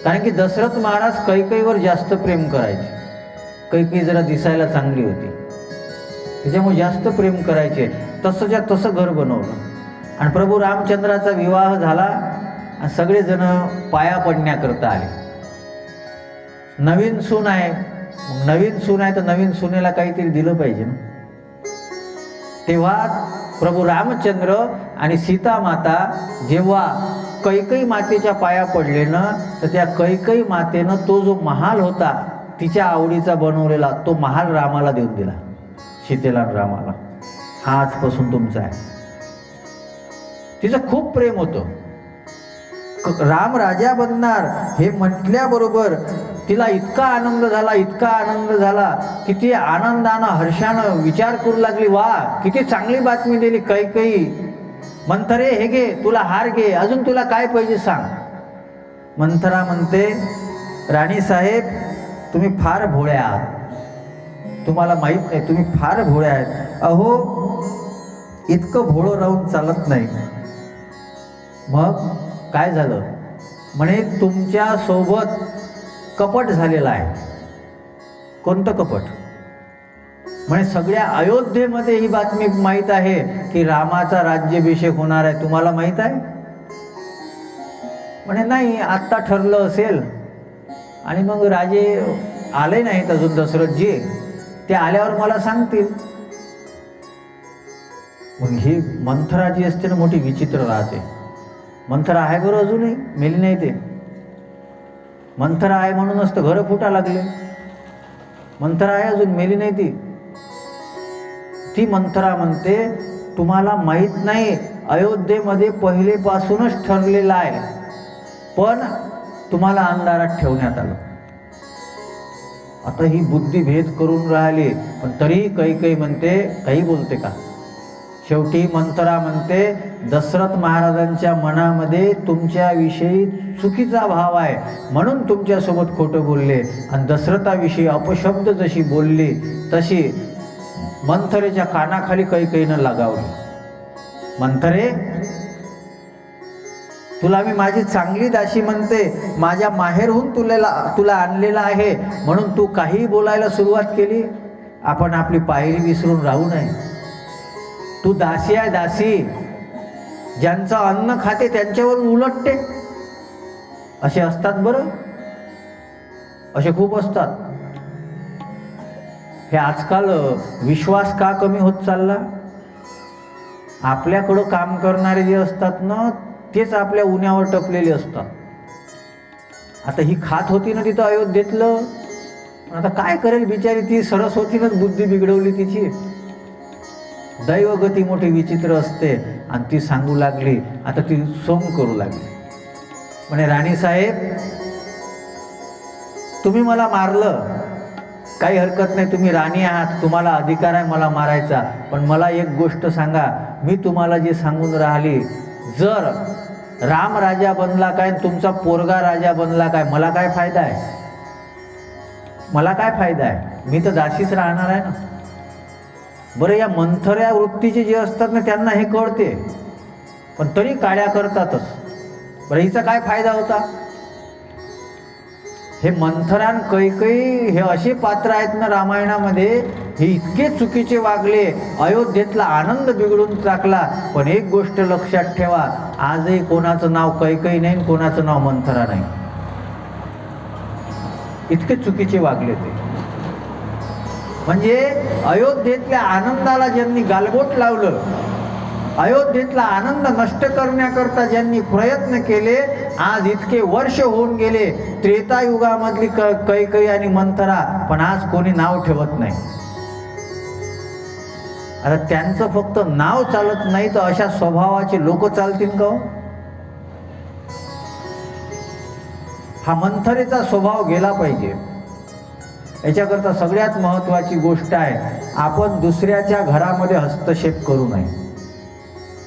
कारण की दशरथ महाराज कैकेयीवर जास्त प्रेम करायचे. कैकेयी जरा दिसायला चांगली होती, त्याच्यामुळे जास्त प्रेम करायचे. तसंच्या तसं घर बनवलं आणि प्रभू रामचंद्राचा विवाह झाला आणि सगळेजण पाया पडण्याकरता आले. नवीन सून आहे, नवीन सून आहे तर नवीन सुनेला काहीतरी दिलं पाहिजे ना. तेव्हा प्रभू रामचंद्र आणि सीता माता जेव्हा कैकई मातेच्या पाया पडले ना, तर त्या कैकई मातेनं तो जो महाल होता तिच्या आवडीचा बनवलेला, तो महाल रामाला देऊन दिला, सीतेला आणि रामाला. हा आजपासून तुमचा आहे. तिचं खूप प्रेम होतं. राम राजा बनणार हे म्हटल्याबरोबर तिला इतका आनंद झाला, इतका आनंद झाला की ती आनंदानं हर्षानं विचार करू लागली, वा किती चांगली बातमी दिली कैकई. मंथरे हे घे, तुला हार घे, अजून तुला काय पाहिजे सांग. मंथरा म्हणते, राणी साहेब तुम्ही फार भोळ्या आहात, तुम्हाला माहीत नाही, तुम्ही फार भोळ्या आहेत. अहो इतकं भोळं राहून चालत नाही. मग काय झालं म्हणे, तुमच्या सोबत कपट झालेलं आहे. कोणतं कपट म्हणे, सगळ्या अयोध्येमध्ये ही बातमी माहीत आहे की रामाचा राज्याभिषेक होणार आहे, तुम्हाला माहीत आहे. म्हणे नाही, आत्ता ठरलं असेल आणि मग राजे आले नाहीत अजून, दशरथजी, ते आल्यावर मला सांगतील. मग ही मंथरा जी असते ना मोठी विचित्र राहते. मंथरा आहे बरं, अजूनही मेली नाही. ते मंथरा आहे म्हणूनच तर घरं फुटा लागले. मंथरा आहे, अजून मेली नाही. ती मंथरा म्हणते, तुम्हाला माहीत नाही, अयोध्येमध्ये पहिलेपासूनच ठरलेलं आहे, पण तुम्हाला अंधारात ठेवण्यात आलं. आता ही बुद्धी भेद करून राहिली, पण तरीही कैकई म्हणते, काही बोलते का. शेवटी मंथरा म्हणते, दशरथ महाराजांच्या मनामध्ये तुमच्याविषयी चुकीचा भाव आहे म्हणून तुमच्यासोबत खोटं बोलले, आणि दशरथाविषयी अपशब्द जशी बोलली तशी मंथरेच्या कानाखाली कैकईनं लगावली. मंथरे, तुला मी माझी चांगली दासी म्हणते, माझ्या माहेरहून तुला आणलेला आहे म्हणून तू काही बोलायला सुरुवात केली. आपण आपली पायरी विसरून राहू नये. तू दासी आहे, दासी. ज्यांचं अन्न खाते त्यांच्यावर उलटते. असे असतात बरं, असे खूप असतात. हे आजकाल विश्वास का कमी होत चालला. आपल्याकडं काम करणारे जे असतात ना, तेच आपल्या उन्यावर टपलेले असतात. आता ही खात होती ना तिथं अयोध्येतलं, आता काय करेल बिचारी, ती सरस्वतीनंच बुद्धी बिघडवली तिची. दैवगती मोठी विचित्र असते, आणि ती सांगू लागली, आता ती सोंग करू लागली. म्हणे, राणी साहेब तुम्ही मला मारलं, काही हरकत नाही, तुम्ही राणी आहात, तुम्हाला अधिकार आहे मला मारायचा, पण मला एक गोष्ट सांगा, मी तुम्हाला जे सांगून राहिली, जर राम राजा बनला काय, तुमचा पोरगा राजा बनला काय, मला काय फायदा आहे. मला काय फायदा आहे, मी तर दासीच राहणार आहे ना. बरं, या मंथऱ्या वृत्तीचे जे असतात ना त्यांना हे कळते, पण तरी काड्या करतातच. बरं, हिचा काय फायदा होता. हे मंथरान कैकई हे असे पात्र आहेत ना रामायणामध्ये, हे इतके चुकीचे वागले, अयोध्येतला आनंद बिघडून टाकला. पण एक गोष्ट लक्षात ठेवा, आजही कोणाचं नाव कैकई नाही, कोणाचं नाव मंथरा नाही. इतके चुकीचे वागले ते. म्हणजे अयोध्येतल्या आनंदाला ज्यांनी गालबोट लावलं, अयोध्येतला आनंद नष्ट करण्याकरता ज्यांनी प्रयत्न केले, आज इतके वर्ष होऊन गेले, त्रेतायुगामधली कैकई आणि मंथरा, पण आज कोणी नाव ठेवत नाही. आता त्यांचं फक्त नाव चालत नाही, तर अशा स्वभावाचे लोक चालतील का. हा मंथरेचा स्वभाव गेला पाहिजे. याच्याकरता सगळ्यात महत्त्वाची गोष्ट आहे, आपण दुसऱ्याच्या घरामध्ये हस्तक्षेप करू नये.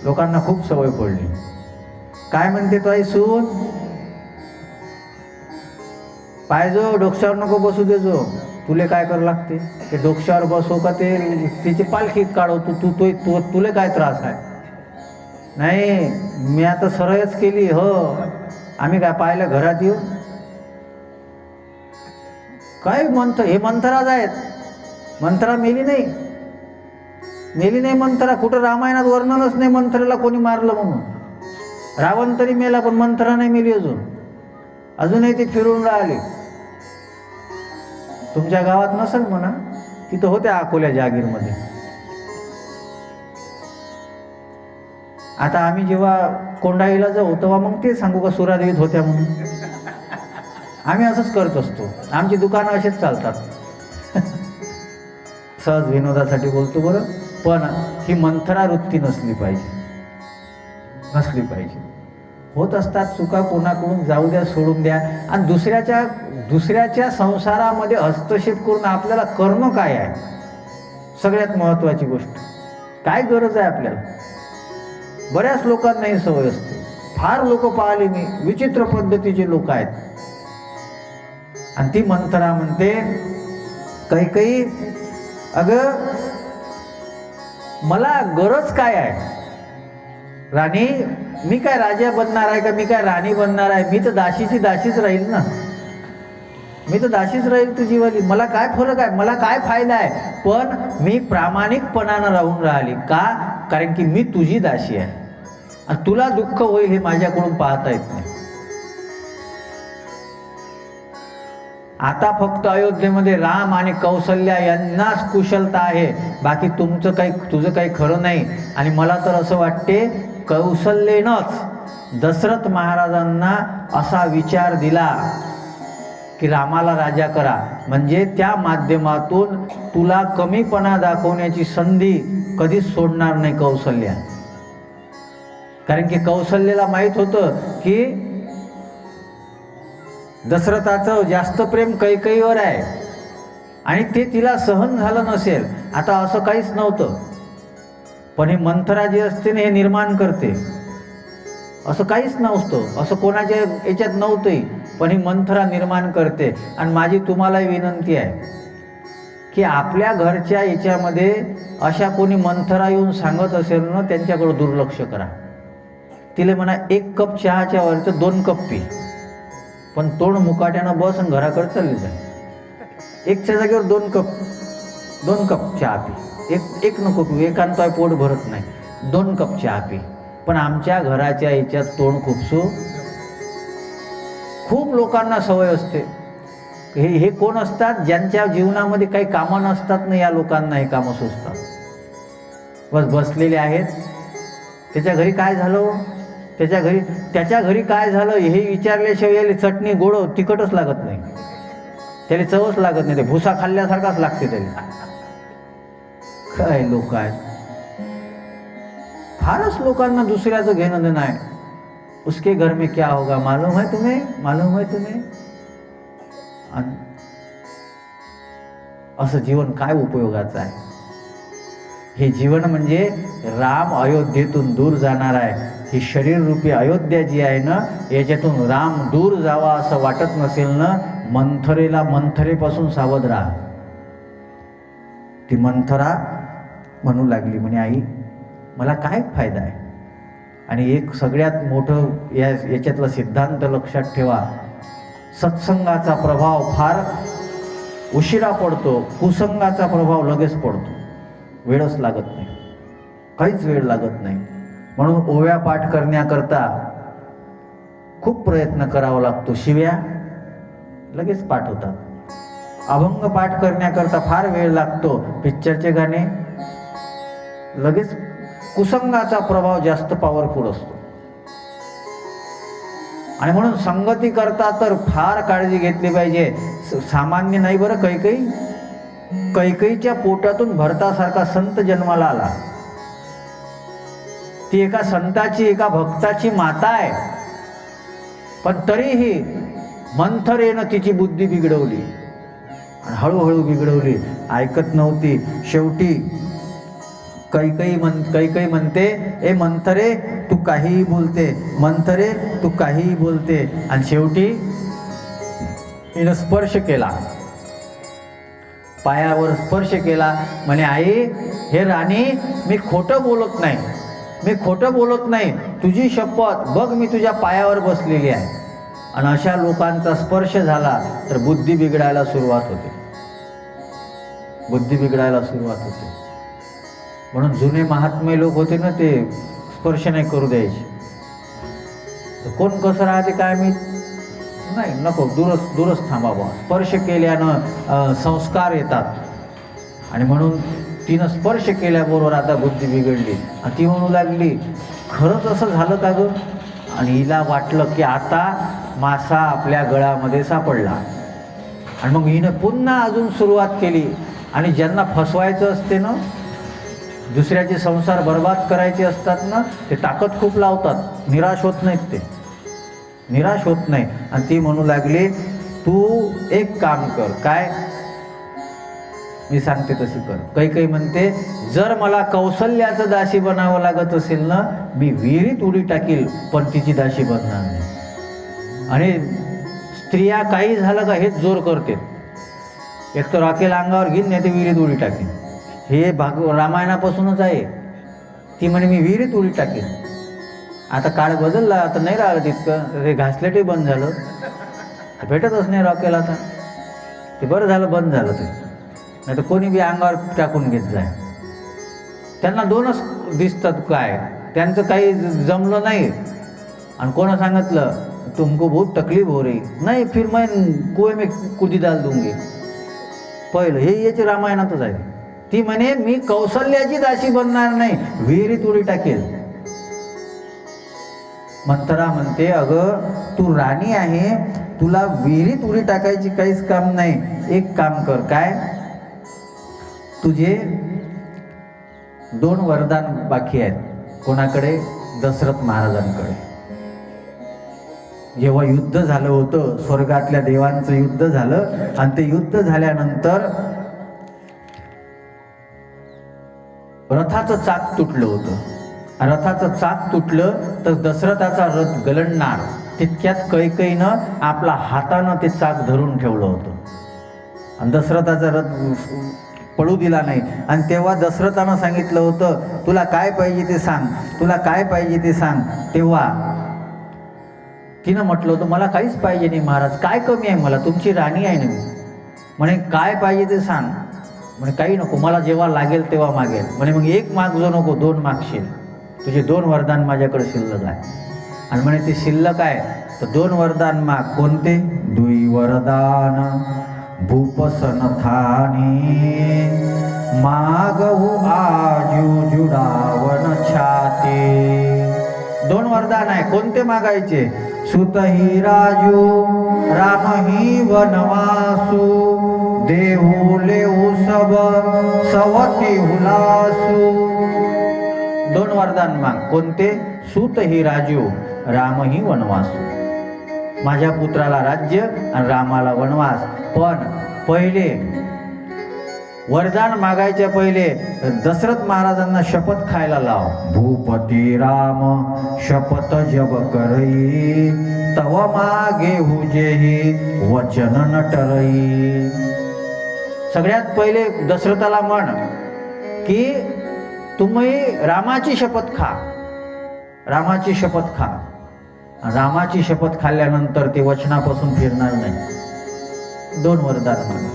लोकांना खूप सवय पडली. काय म्हणते तो आई सून, पाहिजो डोक्यावर नको बसू देजो, तुले काय करावं लागते, ते डोक्यावर बसो का ते तिची पालखीत काढव, तू तुले काय त्रास आहे. नाही, मी आता सरळच केली हो, आम्ही काय पाहिलं घरात येऊ. काय हे मंथराज आहेत. मंथरा मेली नाही, मेली नाही मंथरा. कुठं रामायणात वर्णनच नाही मंथरेला कोणी मारलं म्हणून. रावण तरी मेला, पण मंथरा नाही मेली अजूनही ती फिरून राहिली. तुमच्या गावात नसेल म्हणा, तिथं होत्या अकोल्या जागीरमध्ये. आता आम्ही जेव्हा कोंडाईला जाऊ तेव्हा मग ते सांगू का सुरादेवीत होत्या म्हणून. आम्ही असंच करत असतो, आमची दुकानं असेच चालतात. सहज विनोदासाठी बोलतो बरं, पण ही मंथरा वृत्ती नसली पाहिजे. होत असतात चुका, कोणाकडून जाऊ द्या, सोडून द्या. आणि दुसऱ्याच्या संसारामध्ये हस्तक्षेप करून आपल्याला करणं काय आहे? सगळ्यात महत्त्वाची गोष्ट, काय गरज आहे आपल्याला? बऱ्याच लोकांना ही सवय असते. फार लोक पाहिले मी, विचित्र पद्धतीचे लोक आहेत. आणि ती मंथरा म्हणते काही अगं मला गरज काय आहे? राणी, मी काय राजा बनणार आहे का? मी काय राणी बनणार आहे? मी तर दासीची दासीच राहील ना. मी तर दासीच राहील तुझीवाली. मला काय फरक आहे? मला काय फायदा आहे? पण मी प्रामाणिकपणानं राहून राहिली का? कारण की मी तुझी दासी आहे आणि तुला दुःख होईल हे माझ्याकडून पाहता येत नाही. आता फक्त अयोध्येमध्ये राम आणि कौशल्या यांनाच कुशलता आहे, बाकी तुझं काही खरं नाही. आणि मला तर असं वाटते कौशल्येनंच दशरथ महाराजांना असा विचार दिला की रामाला राजा करा, म्हणजे त्या माध्यमातून तुला कमीपणा दाखवण्याची संधी कधीच सोडणार नाही कौशल्या. कारण की कौशल्याला माहीत होतं की दशरथाचं जास्त प्रेम कैकेयीवर आहे आणि ते तिला सहन झालं नसेल. आता असं काहीच नव्हतं, पण ही मंथरा जी असते ना, हे निर्माण करते. असं काहीच नव्हतं, असं कोणाच्या याच्यात नव्हतंही, पण ही मंथरा निर्माण करते. आणि माझी तुम्हालाही विनंती आहे की आपल्या घरच्या याच्यामध्ये अशा कोणी मंथरा येऊन सांगत असेल ना, त्यांच्याकडे दुर्लक्ष करा. तिला म्हणा 1 कप चहाच्या वरचं 2 कप पी, पण तोंड मुकाट्यानं बस आणि घराकडे चालली जा. 1च्या जागेवर 2 कप चहा पी. एक नको पी, एकांत पोट भरत नाही. 2 कप चहा पी. पण आमच्या घराच्या याच्यात तोंड खूप लोकांना सवय असते. हे कोण असतात? ज्यांच्या जीवनामध्ये काही कामं नसतात ना, या लोकांना हे कामं सुचतात. बस बसलेले आहेत. त्याच्या घरी काय झालं, त्याच्या घरी काय झालं हे विचारल्याशिवाय याला चटणी गोड तिखटच लागत नाही, त्याला चवच लागत नाही. ते भुसा खाल्ल्यासारखाच लागते त्याला. काय लोक आहेत, फारच लोकांना दुसऱ्याचं घेणं देणं आहे. उसके घर में क्या होगा मालूम है तुम्हें. आणि असं जीवन काय उपयोगाचं आहे? हे जीवन म्हणजे राम अयोध्येतून दूर जाणार आहे. ही शरीररूपी अयोध्या जी आहे ना, याच्यातून राम दूर जावा असं वाटत नसेल ना, मंथरेपासून सावध राहा. ती मंथरा म्हणू लागली, म्हणे आई मला काय फायदा आहे? आणि एक सगळ्यात मोठं याच्यातला सिद्धांत लक्षात ठेवा, सत्संगाचा प्रभाव फार उशिरा पडतो, कुसंगाचा प्रभाव लगेच पडतो. वेळच लागत नाही, काहीच वेळ लागत नाही. म्हणून ओव्या पाठ करण्याकरता खूप प्रयत्न करावा लागतो. शिव्या लगेच पाठ होतात. अभंग पाठ करण्याकरता फार वेळ लागतो. पिक्चरचे गाणे लगेच. कुसंगाचा प्रभाव जास्त पॉवरफुल असतो. आणि म्हणून संगती करता तर फार काळजी घेतली पाहिजे. सामान्य नाही बरं. कैकेयीच्या पोटातून भरतासारखा संत जन्माला आला. ती एका संताची, एका भक्ताची माता आहे, पण तरीही मंथरेनं तिची बुद्धी बिघडवली आणि हळूहळू बिघडवली. ऐकत नव्हती. शेवटी कैकेयी म्हणते, ए मंथरे तू काहीही बोलते, मंथरे तू काहीही बोलते. आणि शेवटी हिनं स्पर्श केला, पायावर स्पर्श केला. म्हणे आई, हे राणी, मी खोटं बोलत नाही, तुझी शपथ बघ, मी तुझ्या पायावर बसलेली आहे. आणि अशा लोकांचा स्पर्श झाला तर बुद्धी बिघडायला सुरुवात होते. म्हणून जुने महात्मे लोक होते ना, ते स्पर्श नाही करू द्यायचे. कोण कसं राहते काय मी नाही, नको, दूरच थांबावा. स्पर्श केल्यानं संस्कार येतात. आणि म्हणून तिनं स्पर्श केल्याबरोबर आता बुद्धी बिघडली आणि ती म्हणू लागली, खरंच असं झालं का गं? आणि हिला वाटलं की आता मासा आपल्या गळामध्ये सापडला. आणि मग हिनं पुन्हा अजून सुरुवात केली. आणि ज्यांना फसवायचं असते ना, दुसऱ्याचे संसार बर्बाद करायचे असतात ना, ते ताकद खूप लावतात, निराश होत नाहीत, ते निराश होत नाही. आणि ती म्हणू लागली, तू एक काम कर, काय? मी सांगते तशी कर. काही म्हणते, जर मला कौशल्याचं दासी बनावं लागत असेल ना, मी विहिरीत उडी टाकील, पण तिची दासी बनणार नाही. आणि स्त्रिया काही झालं का हेच जोर करते, एक तर राखेल अंगावर घेईन, नाही ते विहिरीत उडी टाकीन. हे रामायणापासूनच आहे. ती म्हणे मी विहिरीत उडी टाकीन. आता काळ बदलला, आता नाही राहिलं तितकं, ते घासलेटही बंद झालं, भेटतच नाही रॉकेल आता. ते बरं झालं बंद झालं ते, नाही तर कोणी बी अंगावर टाकून घेत जाय. त्यांना दोनच दिसतात, काय त्यांचं काही जमलं नाही. आणि कोणा सांगितलं तुमको बहुत तकलीफ हो रही, नाही फिर मैं कुएं में कुदी डाल दूंगी. पहिलं हे याची रामायणातच आहे. ती म्हणे मी कौशल्याची दासी बनणार नाही, विहिरीत उडी टाकेल. मंथरा म्हणते, अगं तू राणी आहे, तुला विहिरीत उडी टाकायची काहीच काम नाही. एक काम कर, काय? तुझे 2 वरदान बाकी आहेत. कोणाकडे? दशरथ महाराजांकडे. जेव्हा युद्ध झालं होतं, स्वर्गातल्या देवांचं युद्ध झालं, आणि ते युद्ध झाल्यानंतर रथाचं चाक तुटलं होतं. रथाचं चाक तुटलं तर दशरथाचा रथ गलंडणार, तितक्यात कैकेयीनं आपला हातानं ते चाक धरून ठेवलं होतं. आणि दशरथाचा रथ पडू दिला नाही. आणि तेव्हा दशरथानं सांगितलं होतं, तुला काय पाहिजे ते सांग, तुला काय पाहिजे ते सांग. तेव्हा तिनं म्हटलं होतं, मला काहीच पाहिजे नाही महाराज, काय कमी आहे मला, तुमची राणी आहे ना मी. म्हणे काय पाहिजे ते सांग. म्हणे काही नको, मला जेव्हा लागेल तेव्हा मागेल. म्हणे मग 1 मागजो नको, 2 मागशील, तुझे 2 वरदान माझ्याकडे शिल्लक आहे. आणि म्हणे ते शिल्लक आहे तर 2 वरदान माग. कोणते? 2 वरदान भूपसन थाने, मागहु आजू जुडावन छाते. 2 वरदान आहे. कोणते मागायचे? सुतही राजू, रामही वनवासू, देहू लेऊ सब सवती हुलासू. 2 वरदान माग. कोणते? सूत ही राजू, राम ही वनवासू. माझ्या पुत्राला राज्य आणि रामाला वनवास. पण पहिले वरदान मागायच्या पहिले दशरथ महाराजांना शपथ खायला लाव. भूपती राम शपथ जब करई, तव मागे हुजेही वचन न टरई. सगळ्यात पहिले दशरथाला म्हण की तुम्ही रामाची शपथ खा, रामाची शपथ खा. रामाची शपथ खाल्ल्यानंतर ते वचनापासून फिरणार नाही. 2 वरदान मागा.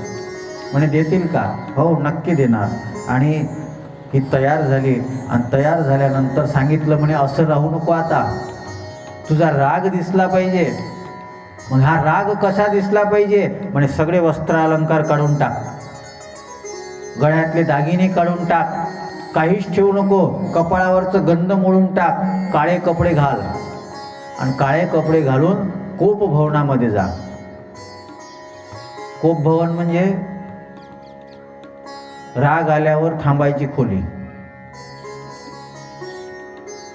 म्हणे देतील का? हो नक्की देणार. आणि ही तयार झाली. आणि तयार झाल्यानंतर सांगितलं, म्हणे असं राहू नको, आता तुझा राग दिसला पाहिजे. मग हा राग कसा दिसला पाहिजे? म्हणे सगळे वस्त्र अलंकार काढून टाक, गळ्यातले दागिने काढून टाक, काहीच ठेवू नको, कपाळावरचं गंध मोडून टाक, काळे कपडे घाल. आणि काळे कपडे घालून कोप भवनामध्ये जा. कोप भवन म्हणजे राग आल्यावर थांबायची खोली.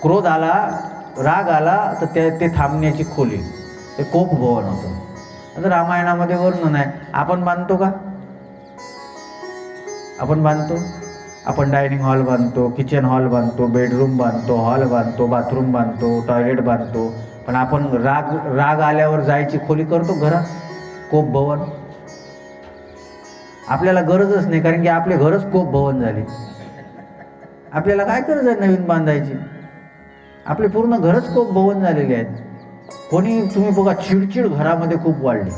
क्रोध आला, राग आला तर ते थांबण्याची खोली, ते कोप भवन होतं. आता रामायणामध्ये वर्णन आहे. आपण बांधतो का? आपण बांधतो. आपण डायनिंग हॉल बांधतो, किचन हॉल बांधतो, बेडरूम बांधतो, हॉल बांधतो, बाथरूम बांधतो, टॉयलेट बांधतो. पण आपण राग आल्यावर जायची खोली करतो घरात, कोप भवन. आपल्याला गरजच नाही, कारण की आपले घरच कोप भवन झाले. आपल्याला काय गरज आहे नवीन बांधायची? आपले पूर्ण घरच कोप भवन झालेले आहेत. कोणी तुम्ही बघा, चिडचिड घरामध्ये खूप वाढली.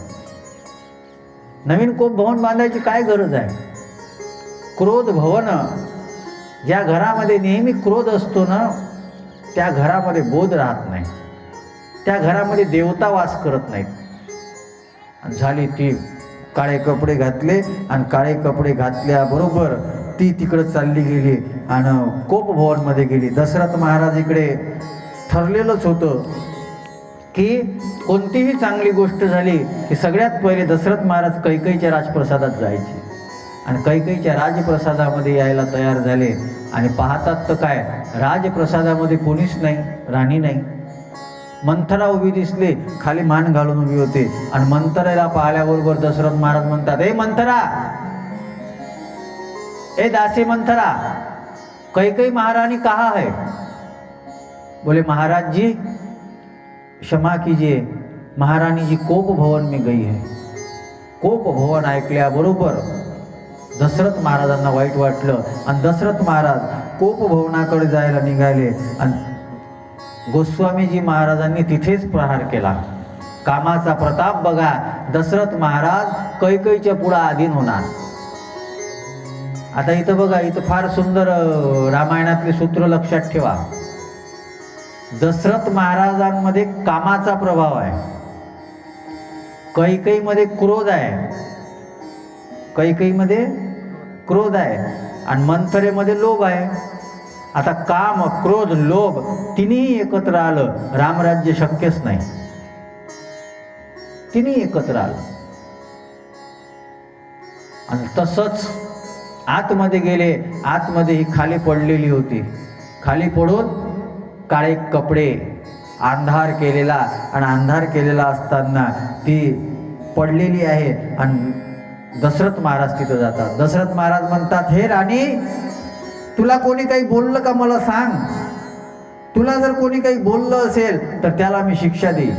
नवीन कोप भवन बांधायची काय गरज आहे? क्रोध भवन, ज्या घरामध्ये नेहमी क्रोध असतो ना, त्या घरामध्ये बोध राहत नाही, त्या घरामध्ये देवता वास करत नाहीत. झाली ती काळे कपडे घातले. आणि काळे कपडे घातल्याबरोबर ती तिकडं चालली गेली आणि कोपभवनमध्ये गेली. दशरथ महाराज इकडे ठरलेलंच होतं की कोणतीही चांगली गोष्ट झाली की सगळ्यात पहिले दशरथ महाराज कैकेयीच्या राजप्रसादात जायचे आणि कैकेयीच्या राजप्रसादामध्ये यायला तयार झाले. आणि पाहतात तर काय, राजप्रसादामध्ये कोणीच नाही, राणी नाही. मंथरा उभी दिसली, खाली मान घालून उभी होते. आणि मंथरेला पाहिल्याबरोबर दशरथ महाराज म्हणतात, ए मंथरा, ए दासी मंथरा, कैकेयी महारानी कहाँ है? बोले महाराज जी क्षमा कीजिए, महारानी जी कोप भवन में गई है. कोप भवन ऐकल्याबरोबर दशरथ महाराजांना वाईट वाटलं आणि दशरथ महाराज कोप भवनाकडे जायला निघाले आणि गोस्वामीजी महाराजांनी तिथेच प्रहार केला. कामाचा प्रताप बघा, दशरथ महाराज कैकेयीच्या पुढे अधीन होणार. आता इथं बघा, इथं फार सुंदर रामायणातले सूत्र लक्षात ठेवा. दशरथ महाराजांमध्ये कामाचा प्रभाव आहे, कैकेयीमध्ये क्रोध आहे, कैकेयीमध्ये क्रोध आहे आणि मंथरेमध्ये लोभ आहे. आता काम, क्रोध, लोभ तिन्ही एकत्र आलं, रामराज्य शक्यच नाही. तिन्ही एकत्र आलं. आणि तसंच आतमध्ये गेले. आतमध्ये ही खाली पडलेली होती. खाली पडून काळे कपडे, अंधार केलेला, आणि अंधार केलेला असताना ती पडलेली आहे. आणि दशरथ महाराज तिथं जातात. दशरथ महाराज म्हणतात, हे राणी, तुला कोणी काही बोललं का मला सांग. तुला जर कोणी काही बोललं असेल तर त्याला मी शिक्षा देईन.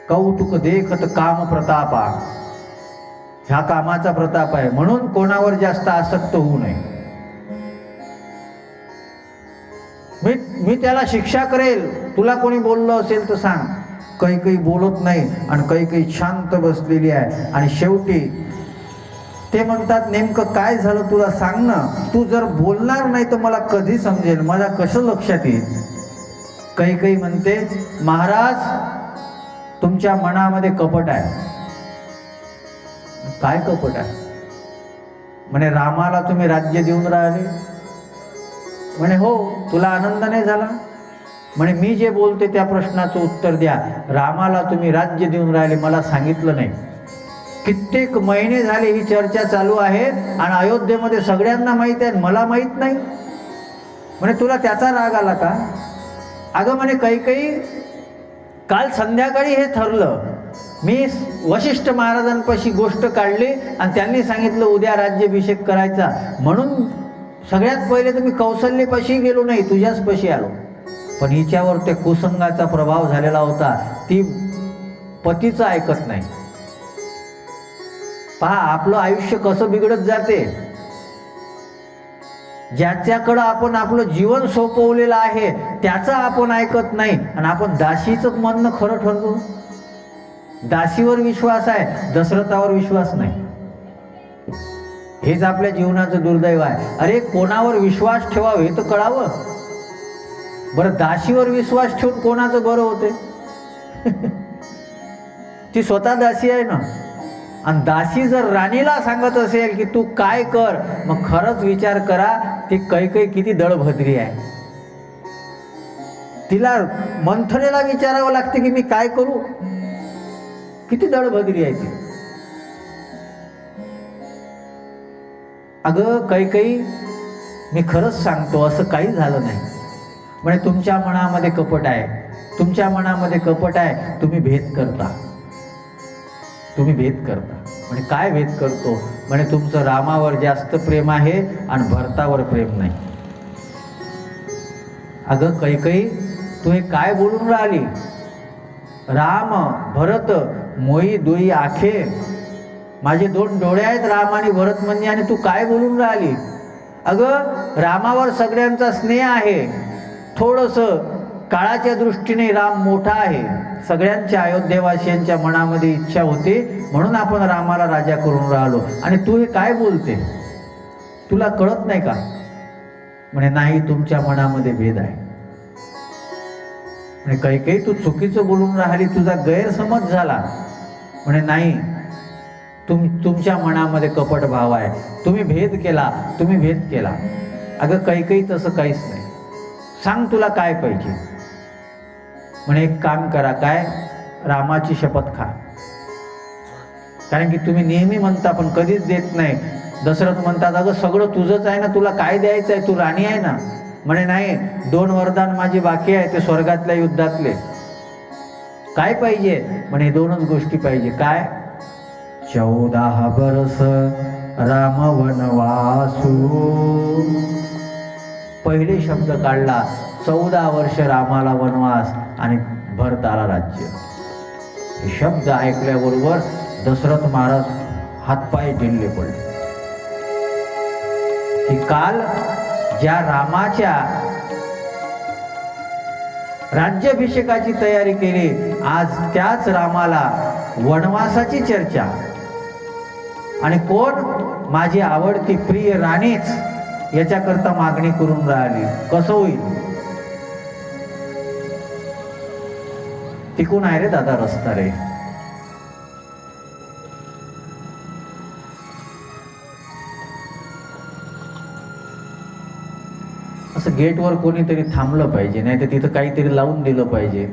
कौतुक देखत काम प्रतापा, ह्या कामाचा प्रताप आहे, म्हणून कोणावर जास्त आसक्त होऊ नये. मी त्याला शिक्षा करेल, तुला कोणी बोललं असेल तर सांग. कैकेयी बोलत नाही आणि कैकेयी शांत बसलेली आहे. आणि शेवटी ते म्हणतात, नेमकं काय झालं तुला सांग ना. तू जर बोलणार नाही तर मला कधी समजेल, माझ्या कसं लक्षात येईल. कैकेयी म्हणते, महाराज तुमच्या मनामध्ये कपट आहे. काय कपट आहे? म्हणे रामाला तुम्ही राज्य देऊन राहिले. म्हणे हो. तुला आनंद नाही झाला? म्हणे मी जे बोलते त्या प्रश्नाचं उत्तर द्या. रामाला तुम्ही राज्य देऊन राहिले, मला सांगितलं नाही. कित्येक महिने झाले ही चर्चा चालू आहे आणि अयोध्येमध्ये सगळ्यांना माहीत आहे, मला माहीत नाही. म्हणे तुला त्याचा राग आला का? अगं म्हणे कैकेयी, काल संध्याकाळी हे ठरलं. मी वशिष्ठ महाराजांपाशी गोष्ट काढली आणि त्यांनी सांगितलं उद्या राज्याभिषेक करायचा. म्हणून सगळ्यात पहिले तर मी कौशल्यपाशी गेलो नाही, तुझ्याच पाशी आलो. पण हिच्यावर ते कुसंगाचा प्रभाव झालेला होता. ती पतीचं ऐकत नाही. पहा आपलं आयुष्य कसं बिघडत जाते. ज्याच्याकडं आपण आपलं जीवन सोपवलेलं आहे त्याचं आपण ऐकत नाही आणि आपण दासीचं म्हणणं खरं ठरतो. दासीवर विश्वास आहे, दशरथावर विश्वास नाही. हेच आपल्या जीवनाचं दुर्दैव आहे. अरे कोणावर विश्वास ठेवावं हे तर कळावं. बरं, दासीवर विश्वास ठेवून कोणाचं बरं होते? ती स्वतः दासी आहे ना. आणि दासी जर राणीला सांगत असेल की तू काय कर, मग खरंच विचार करा ती कैकेयी किती दळभद्री आहे. तिला मंथरेला विचारावं लागते की मी काय करू. किती दळभद्री आहे ती. अगं कैकेयी, मी खरंच सांगतो असं काही झालं नाही. म्हणजे तुमच्या मनामध्ये कपट आहे, तुमच्या मनामध्ये कपट आहे. तुम्ही भेद करता, तुम्ही भेद करता. म्हणजे काय भेद करतो? म्हणजे तुमचं रामावर जास्त प्रेम आहे आणि भरतावर प्रेम नाही. अगं कैकेयी, तू हे काय बोलून राहिली? राम भरत मोई दुई आखे, माझे दोन डोळे आहेत राम आणि भरत म्हणजे, आणि तू काय बोलून राहिली? अगं रामावर सगळ्यांचा स्नेह आहे. थोडंसं काळाच्या दृष्टीने राम मोठा आहे. सगळ्यांच्या अयोध्येवासियांच्या मनामध्ये इच्छा होती म्हणून आपण रामाला राजा करून राहिलो. आणि तू हे काय बोलते? तुला कळत नाही का? म्हणे नाही, तुमच्या मनामध्ये भेद आहे. म्हणे कैकेयी, तू चुकीचं बोलून राहिली, तुझा गैरसमज झाला. म्हणे नाही, तुमच्या मनामध्ये कपट भाव आहे, तुम्ही भेद केला. अगं काही तसं काहीच नाही. सांग तुला काय पाहिजे. म्हणे एक काम करा, काय, रामाची शपथ खा. कारण की तुम्ही नेहमी म्हणता पण कधीच देत नाही. दशरथ म्हणतात, अगं सगळं तुझंच आहे ना, तुला काय द्यायचं आहे, तू राणी आहे ना. म्हणे नाही, 2 वरदान माझी बाकी आहे, ते स्वर्गातल्या युद्धातले. काय पाहिजे. म्हणे 2च गोष्टी पाहिजे. काय. 14 बरस राम वनवासू. पहिले शब्द काढला, 14 वर्ष रामाला वनवास आणि भरताला राज्य. हे शब्द ऐकल्याबरोबर दशरथ महाराज हातपाय ढिल्ले पडले की काल ज्या रामाच्या राज्याभिषेकाची तयारी केली, आज त्याच रामाला वनवासाची चर्चा. आणि कोण. माझी आवडती प्रिय राणीच याच्याकरता मागणी करून राहिली. कसं होईल. तिकून आहे रे दादा रस्ता रे. असं गेटवर कोणीतरी थांबलं पाहिजे, नाही तर तिथं काहीतरी लावून दिलं पाहिजे.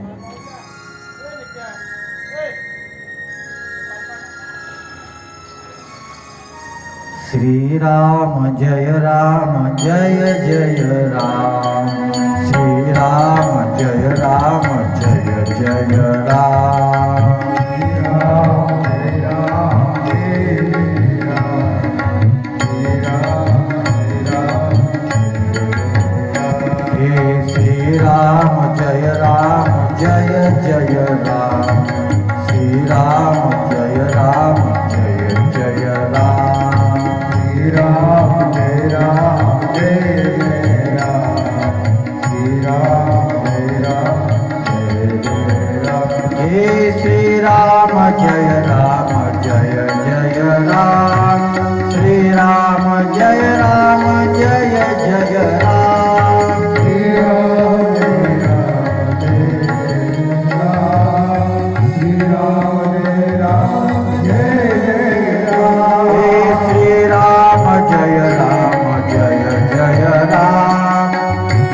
श्रीराम जय राम जय जय राम. श्रीराम जय राम जय जय राम. श्रीराम जय राम जय जय राम. श्रीराम जय राम जय जय राम. श्रीराम जय राम जय जय राम. श्रीराम जय राम जय जय राम. हे श्रीराम जय राम जय जय राम. श्रीराम जय राम जय जय राम. राम जय राम जय जय राम. श्री राम जय राम.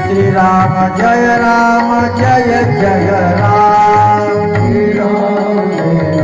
श्री राम जय राम जय जय राम. श्री राम जय राम जय जय राम. श्री राम जय राम जय जय राम. श्री राम जय राम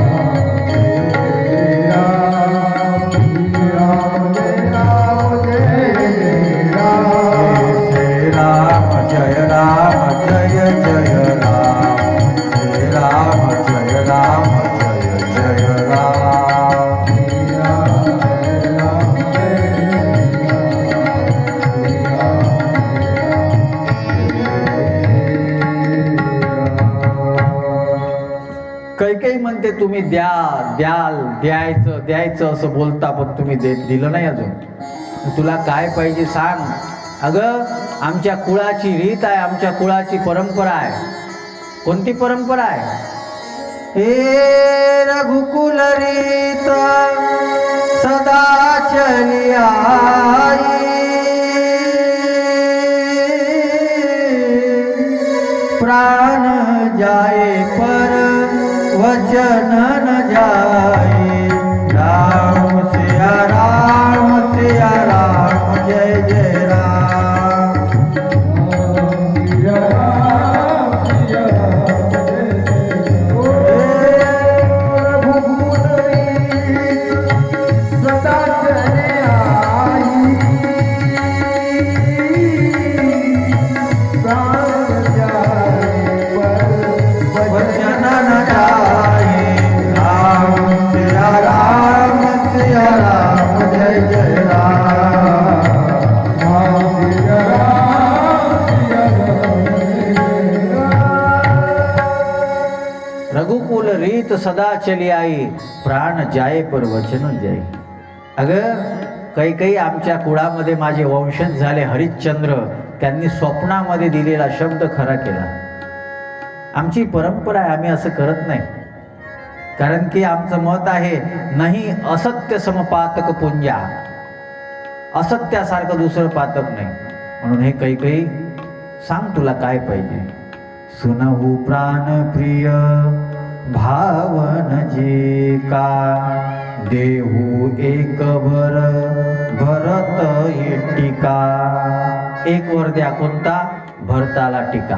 काही म्हणते तुम्ही द्यायचं असं बोलता, पण तुम्ही दिलं नाही अजून. तुला काय पाहिजे सांग. अगं आमच्या कुळाची रीत आहे, आमच्या कुळाची परंपरा आहे. कोणती परंपरा आहे. हे रघुकुल रीत सदा चली आई. प्राण जाए पर वचन न जाए. राम सिया राम जय जय राम. सिया राम सदा चले आई. प्राण जाए पर वचन न जाए. राम सिया राम जय जय राम. सिया रघुकुल रीत सदा चली आई. प्राण जाए पर वचन जाई. अगं काही आमच्या कुळामध्ये माझे वंशज झाले हरिश्चंद्र, त्यांनी स्वप्नामध्ये दिलेला शब्द खरा केला. आमची परंपरा आहे, आम्ही असं करत नाही. कारण की आमचं मत आहे, नाही असत्य समपातक पुंजा. असत्यासारखं दुसरं पातक नाही. म्हणून हे काही सांग तुला काय पाहिजे. सुनहु प्राण प्रिय भावन जे का. देहू एक भरत ये टीका. एक वर द्या, कोणता? भरताला टीका,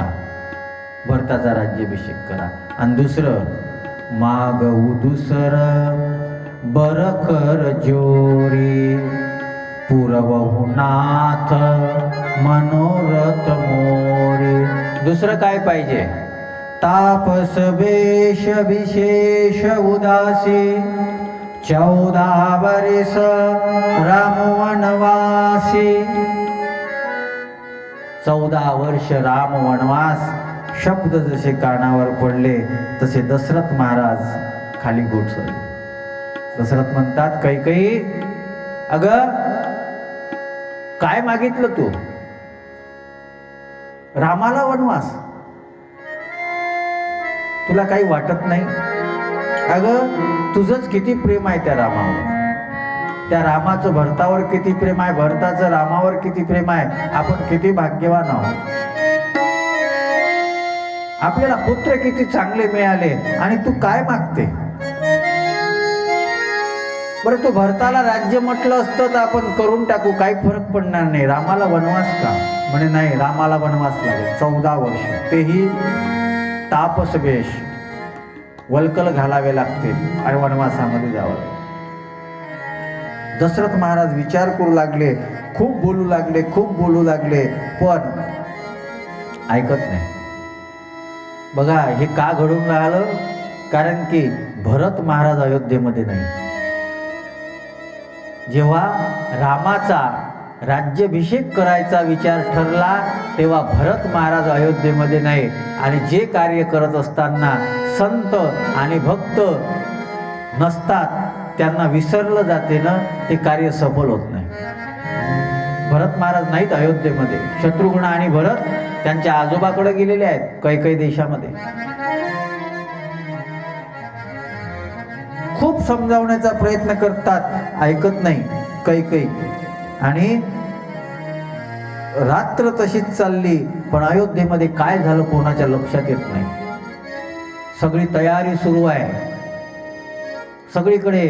भरताचा राज्याभिषेक करा. आणि दुसरं मागऊ दुसर बर कर जोरी, पुरवहु नाथ मनोरथ मोरी. दुसरं काय पाहिजे? तापस वेश विशेष उदासी, 14 वर्ष राम वनवासी. 14 वर्ष राम वनवास. शब्द जसे कानावर पडले तसे दशरथ महाराज खाली गोठसरले. दशरथ म्हणतात, कैकेयी अगं काय मागितलं तू? रामाला वनवास? तुला काही वाटत नाही? अगं तुझंच किती प्रेम आहे त्या रामावर, त्या रामाचं भरतावर किती प्रेम आहे, भरताचं रामावर किती प्रेम आहे. आपण किती भाग्यवान आहोत. आपल्याला पुत्र किती चांगले मिळाले आणि तू काय मागते? बरं, तू भरताला राज्य म्हटलं असतं तर आपण करून टाकू, काही फरक पडणार नाही. रामाला वनवास का? म्हणे नाही, रामाला वनवास लागेल 14 वर्ष, तेही तापस वेश, वल्कल घालावे लागतील आणि वनवासामध्ये जावं. दशरथ महाराज विचार करू लागले, खूप बोलू लागले, खूप बोलू लागले, पण ऐकत नाही. बघा हे का घडून राहिलं? कारण की भरत महाराज अयोध्येमध्ये नाही. जेव्हा रामाचा राज्याभिषेक करायचा विचार ठरला तेव्हा भरत महाराज अयोध्येमध्ये नाही. आणि जे कार्य करत असताना संत आणि भक्त नसतात त्यांना विसरलं जाते ना, ते कार्य सफल होत नाही. भरत महाराज नाहीत अयोध्येमध्ये. शत्रुघ्न आणि भरत त्यांच्या आजोबाकडे गेलेले आहेत कैकेयी देशामध्ये. खूप समजावण्याचा प्रयत्न करतात, ऐकत नाही कैकेयी. आणि रात्र तशीच चालली, पण अयोध्येमध्ये काय झालं कोणाच्या लक्षात येत नाही. सगळी तयारी सुरू आहे, सगळीकडे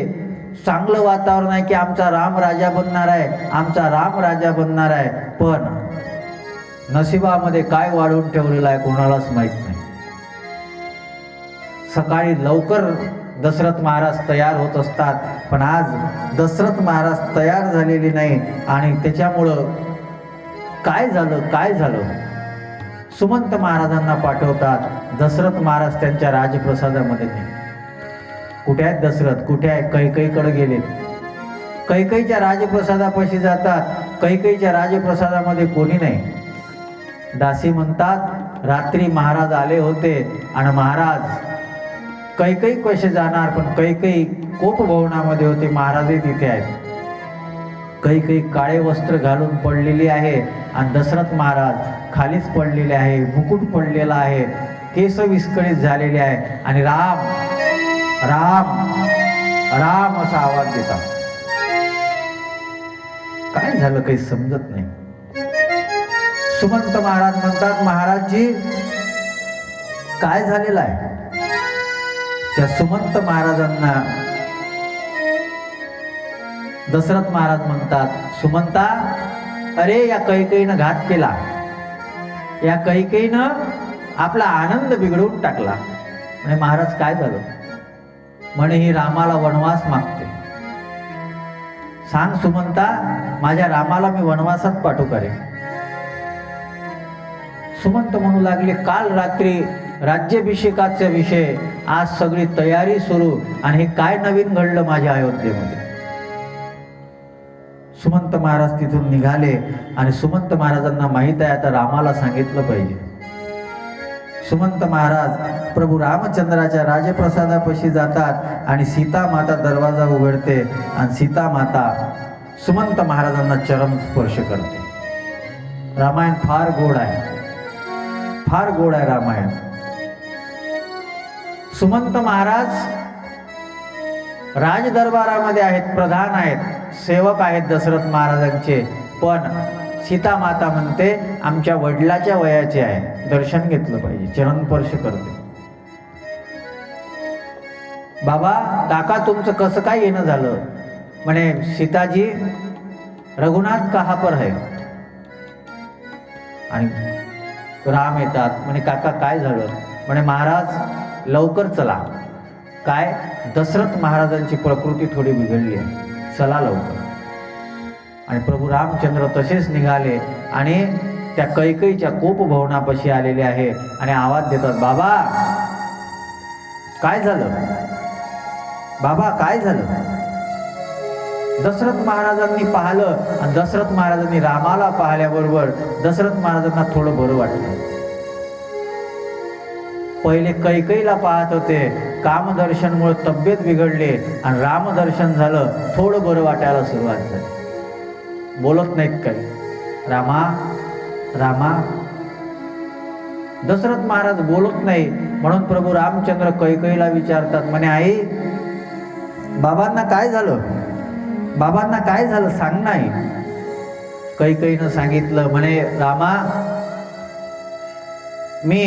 चांगलं वातावरण आहे की आमचा राम राजा बनणार आहे, आमचा राम राजा बनणार आहे. पण नशिबामध्ये काय वाढवून ठेवलेलं आहे कोणालाच माहित नाही. सकाळी लवकर दशरथ महाराज तयार होत असतात, पण आज दशरथ महाराज तयार झालेले नाही. आणि त्याच्यामुळं काय झालं? सुमंत महाराजांना पाठवतात. दशरथ महाराज त्यांच्या राजप्रसादामध्ये नाही. कुठे आहेत दशरथ? कुठे आहे? कैकेयीकडे गेलेत. कैकेयीच्या राजप्रसादापाशी जातात. कैकेयीच्या राजप्रसादामध्ये कोणी नाही. दासी म्हणतात, रात्री महाराज आले होते आणि महाराज कैकेयी कसे जाणार? पण कैकेयी कोपभवनामध्ये होते, महाराजही तिथे आहेत. कैकेयी काळे वस्त्र घालून पडलेली आहे आणि दशरथ महाराज खालीच पडलेले आहे, मुकुट पडलेला आहे, केस विस्कळीत झालेले आहे आणि राम राम राम असा आवाज देतात. काय झालं काही समजत नाही. सुमंत महाराज म्हणतात, महाराजजी काय झालेलं आहे? त्या सुमंत महाराजांना दशरथ महाराज म्हणतात, सुमंता, अरे या कैकेयीनं घात केला, या कैकेयीनं आपला आनंद बिघडवून टाकला. म्हणे महाराज काय झालं? म्हणे ही रामाला वनवास मागते. सांग सुमंता, माझ्या रामाला मी वनवासात पाठवू करे? सुमंत म्हणू लागले, काल रात्री राज्याभिषेकाचा विषय, आज सगळी तयारी सुरू आणि हे काय नवीन घडलं माझ्या अयोध्येमध्ये? सुमंत महाराज तिथून निघाले आणि सुमंत महाराजांना माहित आहे आता रामाला सांगितलं पाहिजे. सुमंत महाराज प्रभू रामचंद्राच्या राजप्रसादापाशी जातात आणि सीता माता दरवाजा उघडते आणि सीता माता सुमंत महाराजांना चरण स्पर्श करते. रामायण फार गोड आहे, फार गोड आहे रामायण. सुमंत महाराज राजदरबारामध्ये आहेत, प्रधान आहेत, सेवक आहेत दशरथ महाराजांचे. पण सीता माता म्हणते आमच्या वडिलाच्या वयाचे आहे, दर्शन घेतलं पाहिजे, चरण स्पर्श करते. बाबा काका तुमचं कसं काय येणं झालं? म्हणे सीताजी रघुनाथ कहाँ पर है? आणि राम येतात. म्हणे काका काय झालं? म्हणे महाराज लवकर चला. काय? दशरथ महाराजांची प्रकृती थोडी बिघडली आहे, चला लवकर. आणि प्रभू रामचंद्र तसेच निघाले आणि त्या कैकईच्या कोपभवनापाशी आलेले आहे आणि आवाज देतात, बाबा काय झालं? बाबा काय झालं? दशरथ महाराजांनी पाहिलं आणि दशरथ महाराजांनी रामाला पाहिल्याबरोबर दशरथ महाराजांना थोडं बरं वाटलं. पहिले कैकईला पाहत होते, कामदर्शनमुळे तब्येत बिघडले आणि रामदर्शन झालं, थोडं बरं वाटायला सुरुवात झाली. बोलत नाहीत काही, रामा रामा. दशरथ महाराज बोलत नाही म्हणून प्रभू रामचंद्र कैकईला विचारतात. म्हणे आई बाबांना काय झालं? बाबांना काय झालं सांग नाही. कैकईनं सांगितलं. म्हणे रामा मी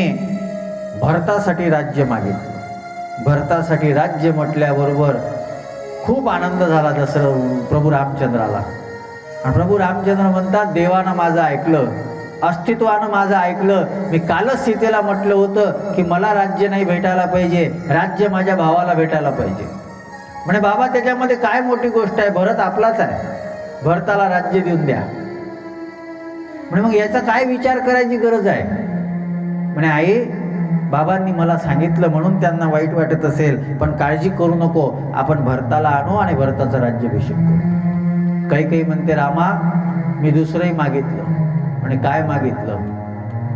भरतासाठी राज्य मागितलं. भरतासाठी राज्य म्हटल्याबरोबर खूप आनंद झाला प्रभू रामचंद्राला. आणि प्रभू रामचंद्र म्हणतात, देवानं माझं ऐकलं, अस्तित्वानं माझं ऐकलं. मी कालच सीतेला म्हटलं होतं की मला राज्य नाही भेटायला पाहिजे, राज्य माझ्या भावाला भेटायला पाहिजे. म्हणे बाबा त्याच्यामध्ये काय मोठी गोष्ट आहे? भरत आपलाच आहे, भरताला राज्य देऊन द्या. म्हणे मग याचा काय विचार करायची गरज आहे? म्हणे आई बाबांनी मला सांगितलं म्हणून त्यांना वाईट वाटत असेल, पण काळजी करू नको, आपण भरताला आणू आणि भरताचा राज्याभिषेक करू. कैकई म्हणते, रामा मी दुसरंही मागितलं. म्हणे काय मागितलं?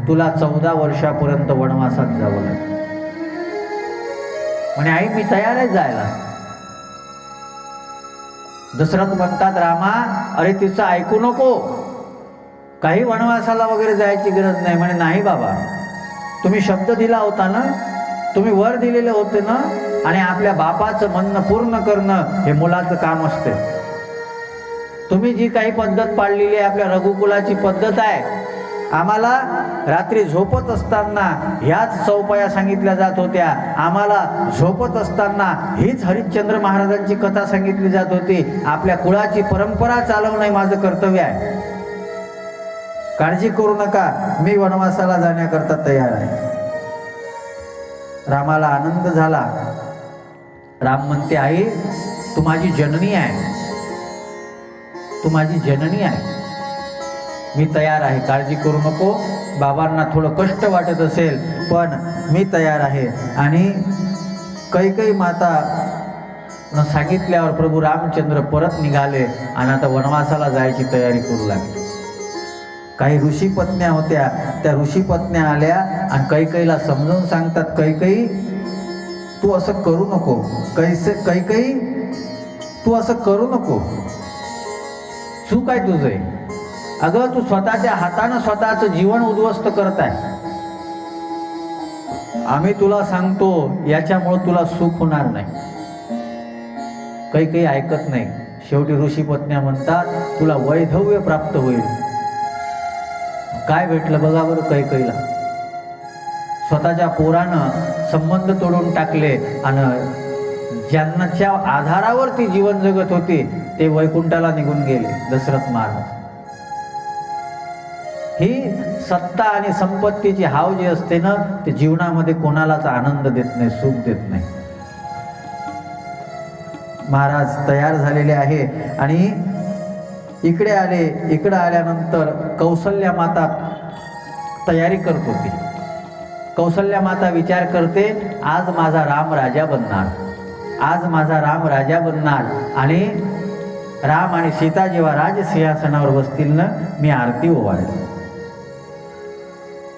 तुला 14 वर्षापर्यंत वनवासात जावं लागेल. म्हणे आई मी तयार आहे जायला. दशरथ म्हणतात, रामा अरे तिचं ऐकू नको, काही वनवासाला वगैरे जायची गरज नाही. म्हणे नाही बाबा, तुम्ही शब्द दिला होता ना, तुम्ही वर दिलेले होते ना, आणि आपल्या बापाचं म्हणणं पूर्ण करणं हे मुलाचं काम असते. तुम्ही जी काही पद्धत पाळलेली आहे, आपल्या रघुकुलाची पद्धत आहे. आम्हाला रात्री झोपत असताना ह्याच चौपाया सांगितल्या जात होत्या. आम्हाला झोपत असताना हीच हरिश्चंद्र महाराजांची कथा सांगितली जात होती. आपल्या कुळाची परंपरा चालवणं हे माझं कर्तव्य आहे. काळजी करू नका, मी वनवासाला जाण्याकरता तयार आहे. रामाला आनंद झाला. राम म्हणते, आई तू माझी जननी आहे, तू माझी जननी आहे, मी तयार आहे, काळजी करू नको. बाबांना थोडं कष्ट वाटत असेल पण मी तयार आहे. आणि कैकई माता सांगितल्यावर प्रभू रामचंद्र परत निघाले आणि आता वनवासाला जायची तयारी करू लागले. काही ऋषीपत्न्या होत्या, त्या ऋषीपत्न्या आल्या आणि कैकईला समजून सांगतात, कैकई तू असं करू नको, कैकई तू असं करू नको, चूक आहे तुझे. अगं तू स्वतःच्या हातानं स्वतःचं जीवन उद्ध्वस्त करत आहे. आम्ही तुला सांगतो याच्यामुळे तुला सुख होणार नाही. काही ऐकत नाही. शेवटी ऋषीपत्न्या म्हणतात, तुला वैधव्य प्राप्त होईल. काय भेटलं बघा बरं कैकईला. स्वतःच्या पोरानं संबंध तोडून टाकले आणि ज्यांच्या आधारावर ती जीवन जगत होती ते वैकुंठाला निघून गेले. दशरथ महाराज. ही सत्ता आणि संपत्तीची हाव जी असते ना, ते जीवनामध्ये कोणालाच आनंद देत नाही, सुख देत नाही. महाराज तयार झालेले आहे आणि इकडे आले. इकडे आल्यानंतर कौसल्या माता तयारी करत होती. कौसल्या माता विचार करते, आज माझा राम राजा बनणार, आज माझा राम राजा बनणार. आणि राम आणि सीता जेव्हा राजसिंहासनावर बसतील ना, मी आरती ओवाळेल.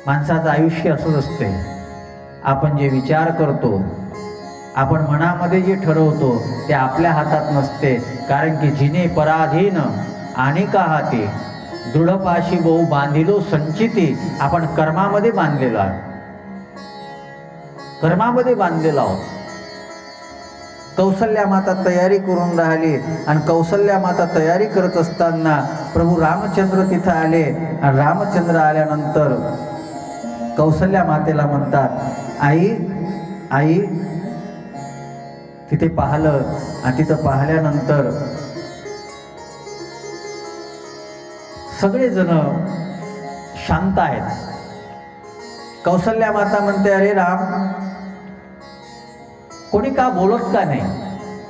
माणसाचं आयुष्य असंच असते. आपण जे विचार करतो, आपण मनामध्ये जे ठरवतो ते आपल्या हातात नसते. कारण की जिने पराधीन आणि का हाती दृढपाशी बहु बांधिलो संचिती. आपण कर्मामध्ये बांधलेलो आहोत, कर्मामध्ये बांधलेलो आहोत. कौसल्या माता तयारी करून राहिली आणि कौसल्या माता तयारी करत असताना प्रभू रामचंद्र तिथं आले. आणि रामचंद्र आल्यानंतर कौसल्या मातेला म्हणतात, आई आई तिथे पाहिलं आणि तिथं पाहिल्यानंतर सगळेजण शांत आहेत. कौसल्या माता म्हणते, अरे राम, कोणी का बोलत का नाही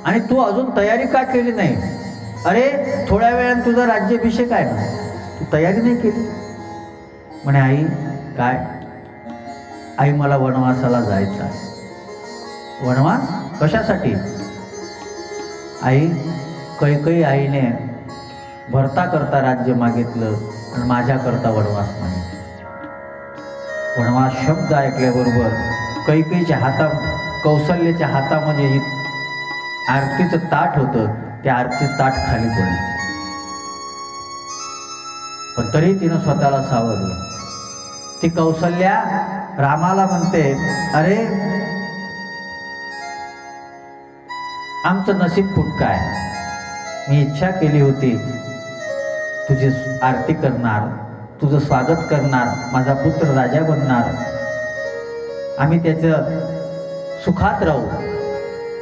आणि तू अजून तयारी का केली नाही? अरे थोड्या वेळाने तुझा राज्याभिषेक आहे ना, तू तयारी नाही केली? म्हणे आई काय? आई मला वनवासाला जायचं आहे. वनवास कशासाठी? आई, कैकई आईने भरता करता राज्य मागितलं आणि माझ्याकरता वनवास मागितलं. वनवास शब्द ऐकल्याबरोबर कैकेयीच्या कौसल्याच्या हातामध्ये जी आरतीचं ताट होतं, त्या आरतीचं ताट खाली पडलं. पण तरी तिनं स्वतःला सावरलं. ती कौसल्या रामाला म्हणते, अरे आमचं नशीब फुटकं आहे. मी इच्छा केली होती तुझी आरती करणार, तुझं स्वागत करणार, माझा पुत्र राजा बनणार, आम्ही त्याचं सुखात राहू.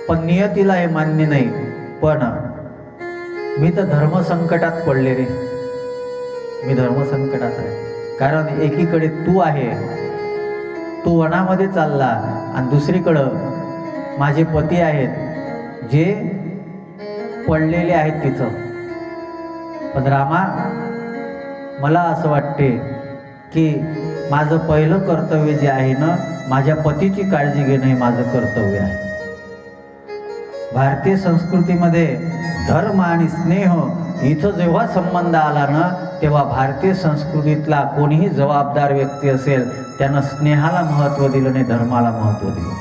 पण नियतीला हे मान्य नाही. पण मी तर धर्मसंकटात पडले रे, मी धर्मसंकटात आहे. कारण एकीकडे तू आहे, तू वनामध्ये चालला, आणि दुसरीकडं माझे पती आहेत जे पडलेले आहेत तिथं. पण रामा, मला असं वाटते की माझं पहिलं कर्तव्य जे आहे ना, माझ्या पतीची काळजी घेणं हे माझं कर्तव्य आहे. भारतीय संस्कृतीमध्ये धर्म आणि स्नेह इथं जेव्हा संबंध आला ना, तेव्हा भारतीय संस्कृतीतला कोणीही जबाबदार व्यक्ती असेल त्यानं स्नेहाला महत्त्व दिलं नाही, धर्माला महत्त्व दिलं.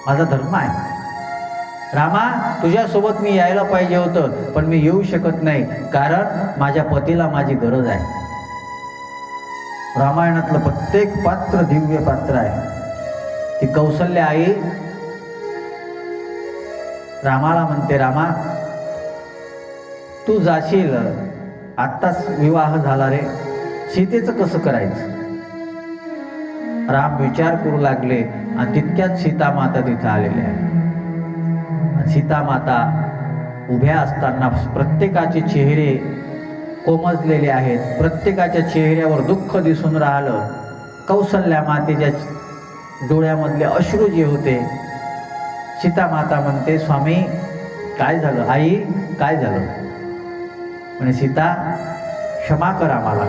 माझा धर्म आहे. रामा, तुझ्यासोबत मी यायला पाहिजे होतं, पण मी येऊ शकत नाही, कारण माझ्या पतीला माझी गरज आहे. रामायणातलं प्रत्येक पात्र दिव्य पात्र आहे. ती कौसल्या आई रामाला म्हणते, रामा तू जाशील, आत्ताच विवाह झाला रे, सीतेचं कसं करायचं? राम विचार करू लागले आणि तितक्यात सीता माता तिथं आलेल्या आहे. सीता माता उभ्या असताना प्रत्येकाचे चेहरे कोमजलेले आहेत, प्रत्येकाच्या चेहऱ्यावर दुःख दिसून राहिलं. कौसल्या मातेच्या डोळ्यामधले अश्रू जे होते. सीता माता म्हणते, स्वामी काय झालं? आई काय झालं? म्हणे, सीता क्षमा कर आम्हाला,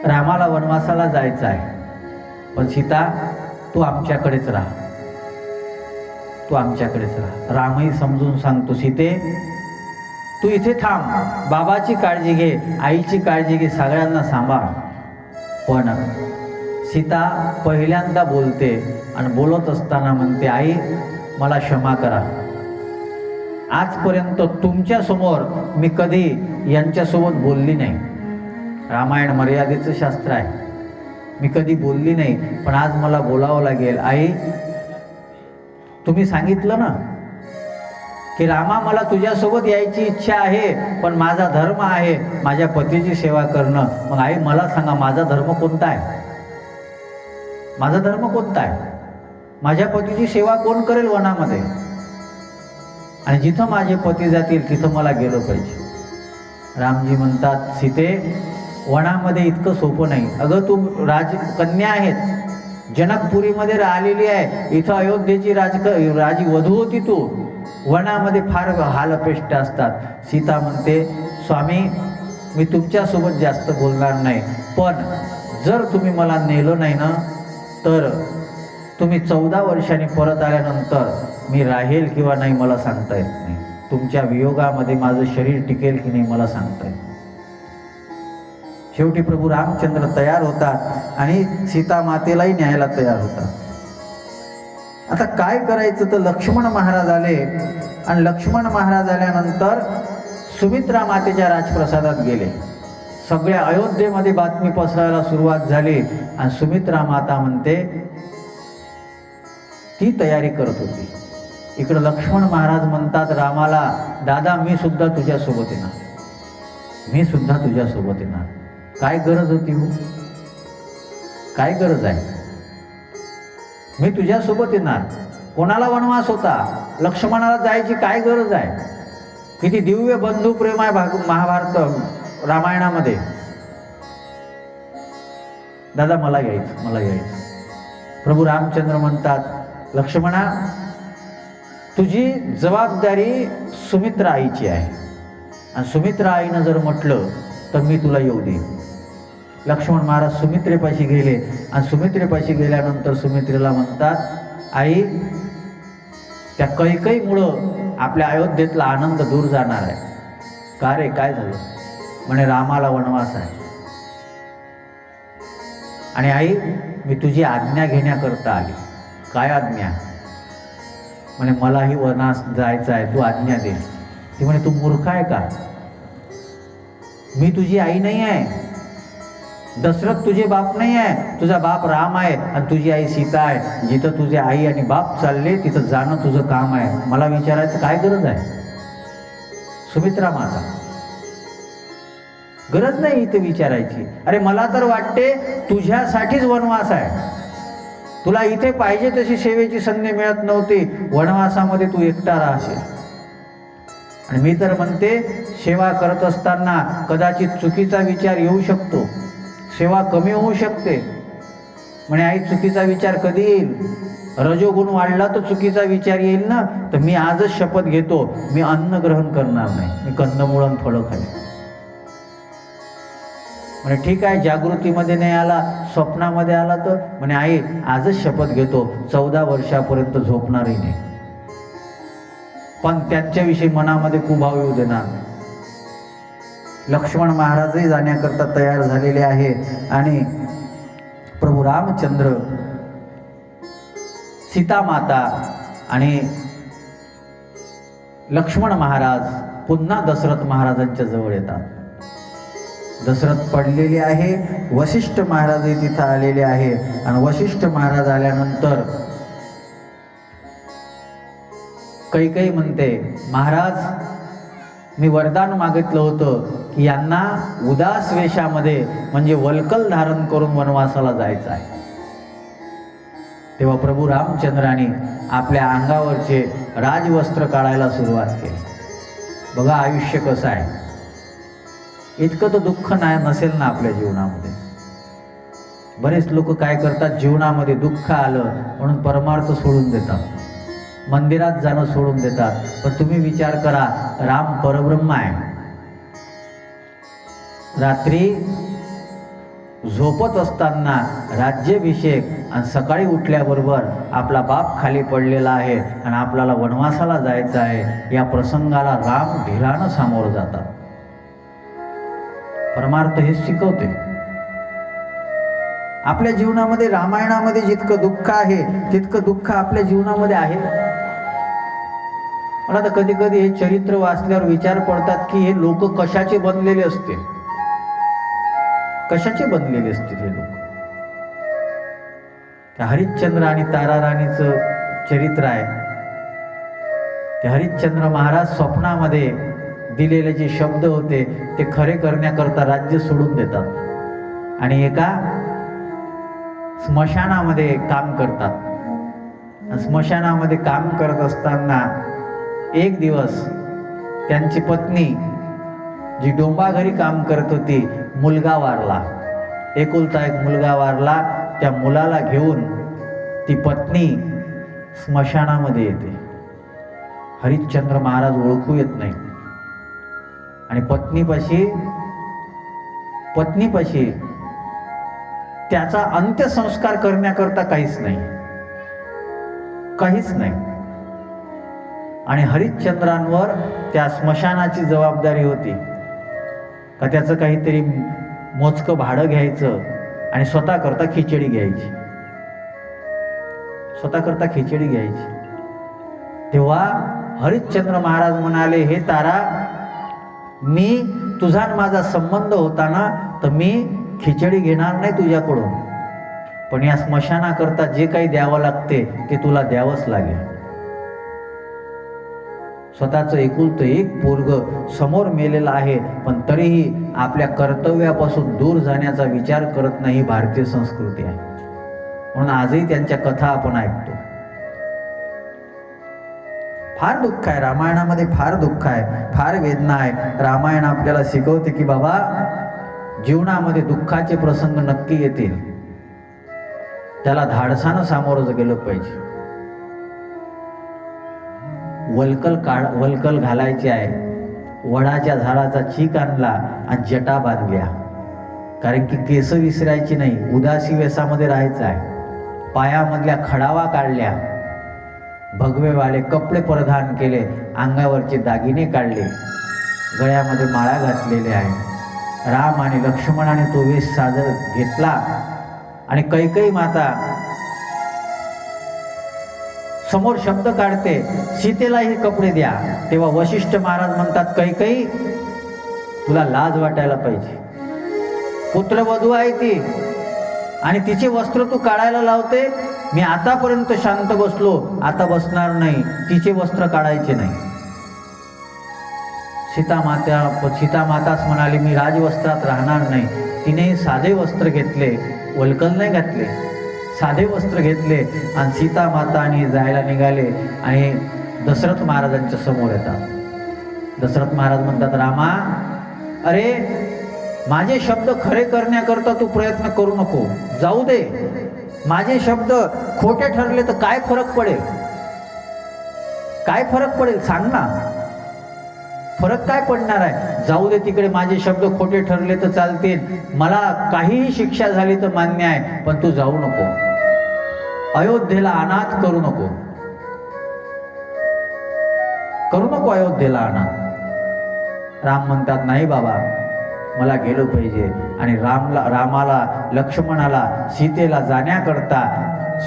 रामाला वनवासाला जायचं आहे, पण सीता तू आमच्याकडेच राहा, तू आमच्याकडेच राहा. रामही समजून सांगतो, सीते तू इथे थांब, बाबाची काळजी घे, आईची काळजी घे, सगळ्यांना सांभाळ. पण सीता पहिल्यांदा बोलते आणि बोलत असताना म्हणते, आई मला क्षमा करा, आजपर्यंत तुमच्या समोर मी कधी यांच्यासोबत बोलली नाही. रामायण मर्यादेचं शास्त्र आहे, मी कधी बोलली नाही, पण आज मला बोलावं लागेल. आई तुम्ही सांगितलं ना की रामा मला तुझ्यासोबत यायची इच्छा आहे, पण माझा धर्म आहे माझ्या पतीची सेवा करणं. मग आई मला सांगा, माझा धर्म कोणता आहे? माझा धर्म कोणता आहे? माझ्या पतीची सेवा कोण करेल वनामध्ये? आणि जिथं माझे पती जातील तिथं मला गेलं पाहिजे. रामजी म्हणतात, सीते वनामध्ये इतकं सोपं नाही. अगं तू राजकन्या आहेत, जनकपुरीमध्ये राहिलेली आहे, इथं अयोध्येची राजी वधू होती तू, वनामध्ये फार हालअपेष्ट असतात. सीता म्हणते, स्वामी मी तुमच्यासोबत जास्त बोलणार नाही, पण जर तुम्ही मला नेलं नाही ना, तर तुम्ही 14 वर्षांनी परत आल्यानंतर मी राहील किंवा नाही मला सांगता येत नाही. तुमच्या वियोगामध्ये माझं शरीर टिकेल की नाही मला सांगता येत. शेवटी प्रभू रामचंद्र तयार होतात आणि सीता मातेलाही न्यायला तयार होतात. आता काय करायचं? तर लक्ष्मण महाराज आले आणि लक्ष्मण महाराज आल्यानंतर सुमित्रा मातेच्या राजप्रसादात गेले. सगळ्या अयोध्येमध्ये बातमी पसरायला सुरुवात झाली आणि सुमित्रा माता म्हणते ती तयारी करत होती. इकडं लक्ष्मण महाराज म्हणतात रामाला, दादा मी सुद्धा तुझ्यासोबत येणार, मी सुद्धा तुझ्यासोबत येणार. काय गरज होती हो? काय गरज आहे? मी तुझ्यासोबत येणार. कोणाला वनवास होता? लक्ष्मणाला जायची काय गरज आहे? किती दिव्य बंधू प्रेम आहे महाभारत रामायणामध्ये. दादा मला यायचं. प्रभू रामचंद्र म्हणतात, लक्ष्मणा तुझी जबाबदारी सुमित्रा आईची आहे, आणि सुमित्रा आईनं जर म्हटलं तर मी तुला येऊ देईन. लक्ष्मण महाराज सुमित्रेपाशी गेले, आणि सुमित्रेपाशी गेल्यानंतर सुमित्रेला म्हणतात, आई त्या कैकईमुळं आपल्या अयोध्येतला आनंद दूर जाणार आहे. का रे, काय झालं? म्हणे रामाला वनवास आहे. आणि आई मी तुझी आज्ञा घेण्याकरता आली. काय आज्ञा? म्हणे मलाही वनास जायचं आहे, तू आज्ञा दे. ती म्हणे तू मूर्ख आहे का? मी तुझी आई नाही आहे, दशरथ तुझे बाप नाही आहे, तुझा बाप राम आहे आणि तुझी आई सीता आहे. जिथं तुझे आई आणि बाप चालले तिथं जाणं तुझं काम आहे. मला विचारायचं काय गरज आहे? सुमित्रा माता, गरज नाही इथे विचारायची. अरे मला तर वाटते तुझ्यासाठीच वनवास आहे. तुला इथे पाहिजे तशी सेवेची संधी मिळत नव्हती, वनवासामध्ये तू एकटा राहशील. आणि मी तर म्हणते सेवा करत असताना कदाचित चुकीचा विचार येऊ शकतो, सेवा कमी होऊ शकते. म्हणे आई चुकीचा विचार कधी येईल? रजोगुण वाढला तर चुकीचा विचार येईल ना. तर मी आजच शपथ घेतो, मी अन्न ग्रहण करणार नाही, मी कंदमुळं आणि फळं खाईल. म्हणे ठीक आहे, जागृतीमध्ये नाही आला, स्वप्नामध्ये आला तर? म्हणे आई आजच शपथ घेतो, 14 वर्षापर्यंत झोपणारही नाही, पण त्यांच्याविषयी मनामध्ये कुभाव येऊ देणार नाही. लक्ष्मण महाराजही जाण्याकरता तयार झालेले आहे. आणि प्रभू रामचंद्र, सीता माता आणि लक्ष्मण महाराज पुन्हा दशरथ महाराजांच्या जवळ येतात. दशरथ पडलेले आहे, वशिष्ठ महाराजही तिथं आलेले आहे. आणि वशिष्ठ महाराज आल्यानंतर कैकेयी म्हणते, महाराज मी वरदान मागितलं होतं की यांना उदास वेशामध्ये म्हणजे वल्कल धारण करून वनवासाला जायचं आहे. तेव्हा प्रभू रामचंद्राने आपल्या अंगावरचे राजवस्त्र काढायला सुरुवात केली. बघा आयुष्य कसं आहे. इतकं तर दुःख नाही नसेल ना आपल्या जीवनामध्ये. बरेच लोक काय करतात, जीवनामध्ये दुःख आलं म्हणून परमार्थ सोडून देतात, मंदिरात जाणं सोडून देतात. पण तुम्ही विचार करा, राम परब्रह्म आहे. रात्री झोपत असताना राज्याभिषेक आणि सकाळी उठल्याबरोबर आपला बाप खाली पडलेला आहे आणि आपल्याला वनवासाला जायचं आहे. या प्रसंगाला राम धीरानं सामोरं जातात. परमार्थ हे शिकवते. आपल्या जीवनामध्ये रामायणामध्ये जितकं दुःख आहे तितकं दुःख आपल्या जीवनामध्ये आहे. मला तर कधी कधी हे चरित्र वाचल्यावर विचार पडतात की हे लोक कशाचे बनलेले असते, कशाचे बनलेले असतील हे लोक. त्या हरिश्चंद्र आणि ताराराणीचं चरित्र आहे. ते हरिश्चंद्र महाराज स्वप्नामध्ये दिलेले जे शब्द होते ते खरे करण्याकरता राज्य सोडून देतात आणि एका स्मशानामध्ये काम करतात. स्मशानामध्ये काम करत असताना एक दिवस त्यांची पत्नी जी डोंबाघरी काम करत होती, मुलगा वारला, एकुलता एक मुलगा वारला. त्या मुलाला घेऊन ती पत्नी स्मशानामध्ये येते. हरिश्चंद्र महाराज ओळखू येत नाही आणि पत्नीपाशी त्याचा अंत्यसंस्कार करण्याकरता काहीच नाही. आणि हरिश्चंद्रांवर त्या स्मशानाची जबाबदारी होती का त्याचं काहीतरी मोजकं भाडं घ्यायचं आणि स्वतःकरता खिचडी घ्यायची. तेव्हा हरिश्चंद्र महाराज म्हणाले, हे तारा, मी तुझा माझा संबंध होता ना तर मी खिचडी घेणार नाही तुझ्याकडून, पण या स्मशानाकरता जे काही द्यावं लागते ते तुला द्यावंच लागेल. स्वतःचं एकुलतं एक पोरग समोर मेलेलं आहे, पण तरीही आपल्या कर्तव्यापासून दूर जाण्याचा विचार करत नाही. भारतीय संस्कृती आहे म्हणून आजही त्यांच्या कथा आपण ऐकतो. फार दुःख आहे, रामायणामध्ये फार दुःख आहे, फार वेदना आहे. रामायण आपल्याला शिकवते की बाबा जीवनामध्ये दुःखाचे प्रसंग नक्की येतील, त्याला धाडसानं सामोरं गेलं पाहिजे. वलकल घालायची आहे, वडाच्या झाडाचा चीक आणला आणि जटा बांधल्या, कारण की केस विसरायची नाही, उदासी वेसामध्ये राहायचं आहे. पायामधल्या खडावा काढल्या, भगवेवाले कपडे परिधान केले, अंगावरचे दागिने काढले, गळ्यामध्ये माळा घातलेले आहे. राम आणि लक्ष्मणाने तो वेश सादर घेतला आणि कैकेयी माता समोर शब्द काढते, सीतेलाही कपडे द्या. तेव्हा वशिष्ठ महाराज म्हणतात, कैकेयी तुला लाज वाटायला पाहिजे, पुत्रवधू आहे ती आणि तिचे वस्त्र तू काढायला लावते. मी आतापर्यंत शांत बसलो, आता बसणार नाही, तिचे वस्त्र काढायचे नाही. सीता माताच म्हणाली, मी राजवस्त्रात राहणार नाही. तिने साधे वस्त्र घेतले, वलकल नाही घातले, साधे वस्त्र घेतले आणि सीता माता आणि जायला निघाले आणि दशरथ महाराजांच्या समोर येतात. दशरथ महाराज म्हणतात, रामा, अरे माझे शब्द खरे करण्याकरता तू प्रयत्न करू नको, जाऊ दे. माझे शब्द खोटे ठरले तर काय फरक पडेल? काय फरक पडेल सांग ना. फरक काय पडणार आहे? जाऊ दे तिकडे, माझे शब्द खोटे ठरले तर चालतील, मला काहीही शिक्षा झाली तर मान्य आहे, पण तू जाऊ नको, अयोध्येला अनाथ करू नको, अयोध्येला अनाथ. राम म्हणतात, नाही बाबा, मला गेलं पाहिजे. आणि रामाला, लक्ष्मणाला, सीतेला जाण्याकरता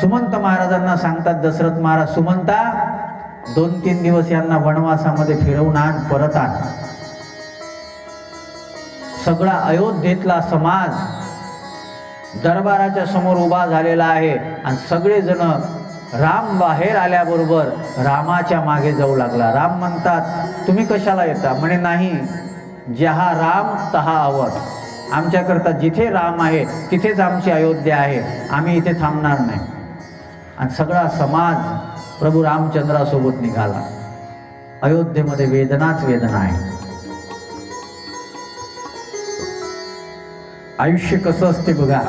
सुमंत महाराजांना सांगतात दशरथ महाराज, सुमंता 2-3 दिवस यांना वनवासामध्ये फिरवून आण, परत आण. सगळा अयोध्येतला समाज दरबाराच्या समोर उभा झालेला आहे आणि सगळेजण राम बाहेर आल्याबरोबर रामाच्या मागे जाऊ लागला. राम म्हणतात, तुम्ही कशाला येता? म्हणे, नाही, जहा राम तहा अवध. आमच्याकरता जिथे राम आहे तिथेच आमची अयोध्या आहे, आम्ही इथे थांबणार नाही. आणि सगळा समाज प्रभू रामचंद्रासोबत निघाला. अयोध्येमध्ये वेदनाच वेदना आहे. आयुष्य कसं असते बघा.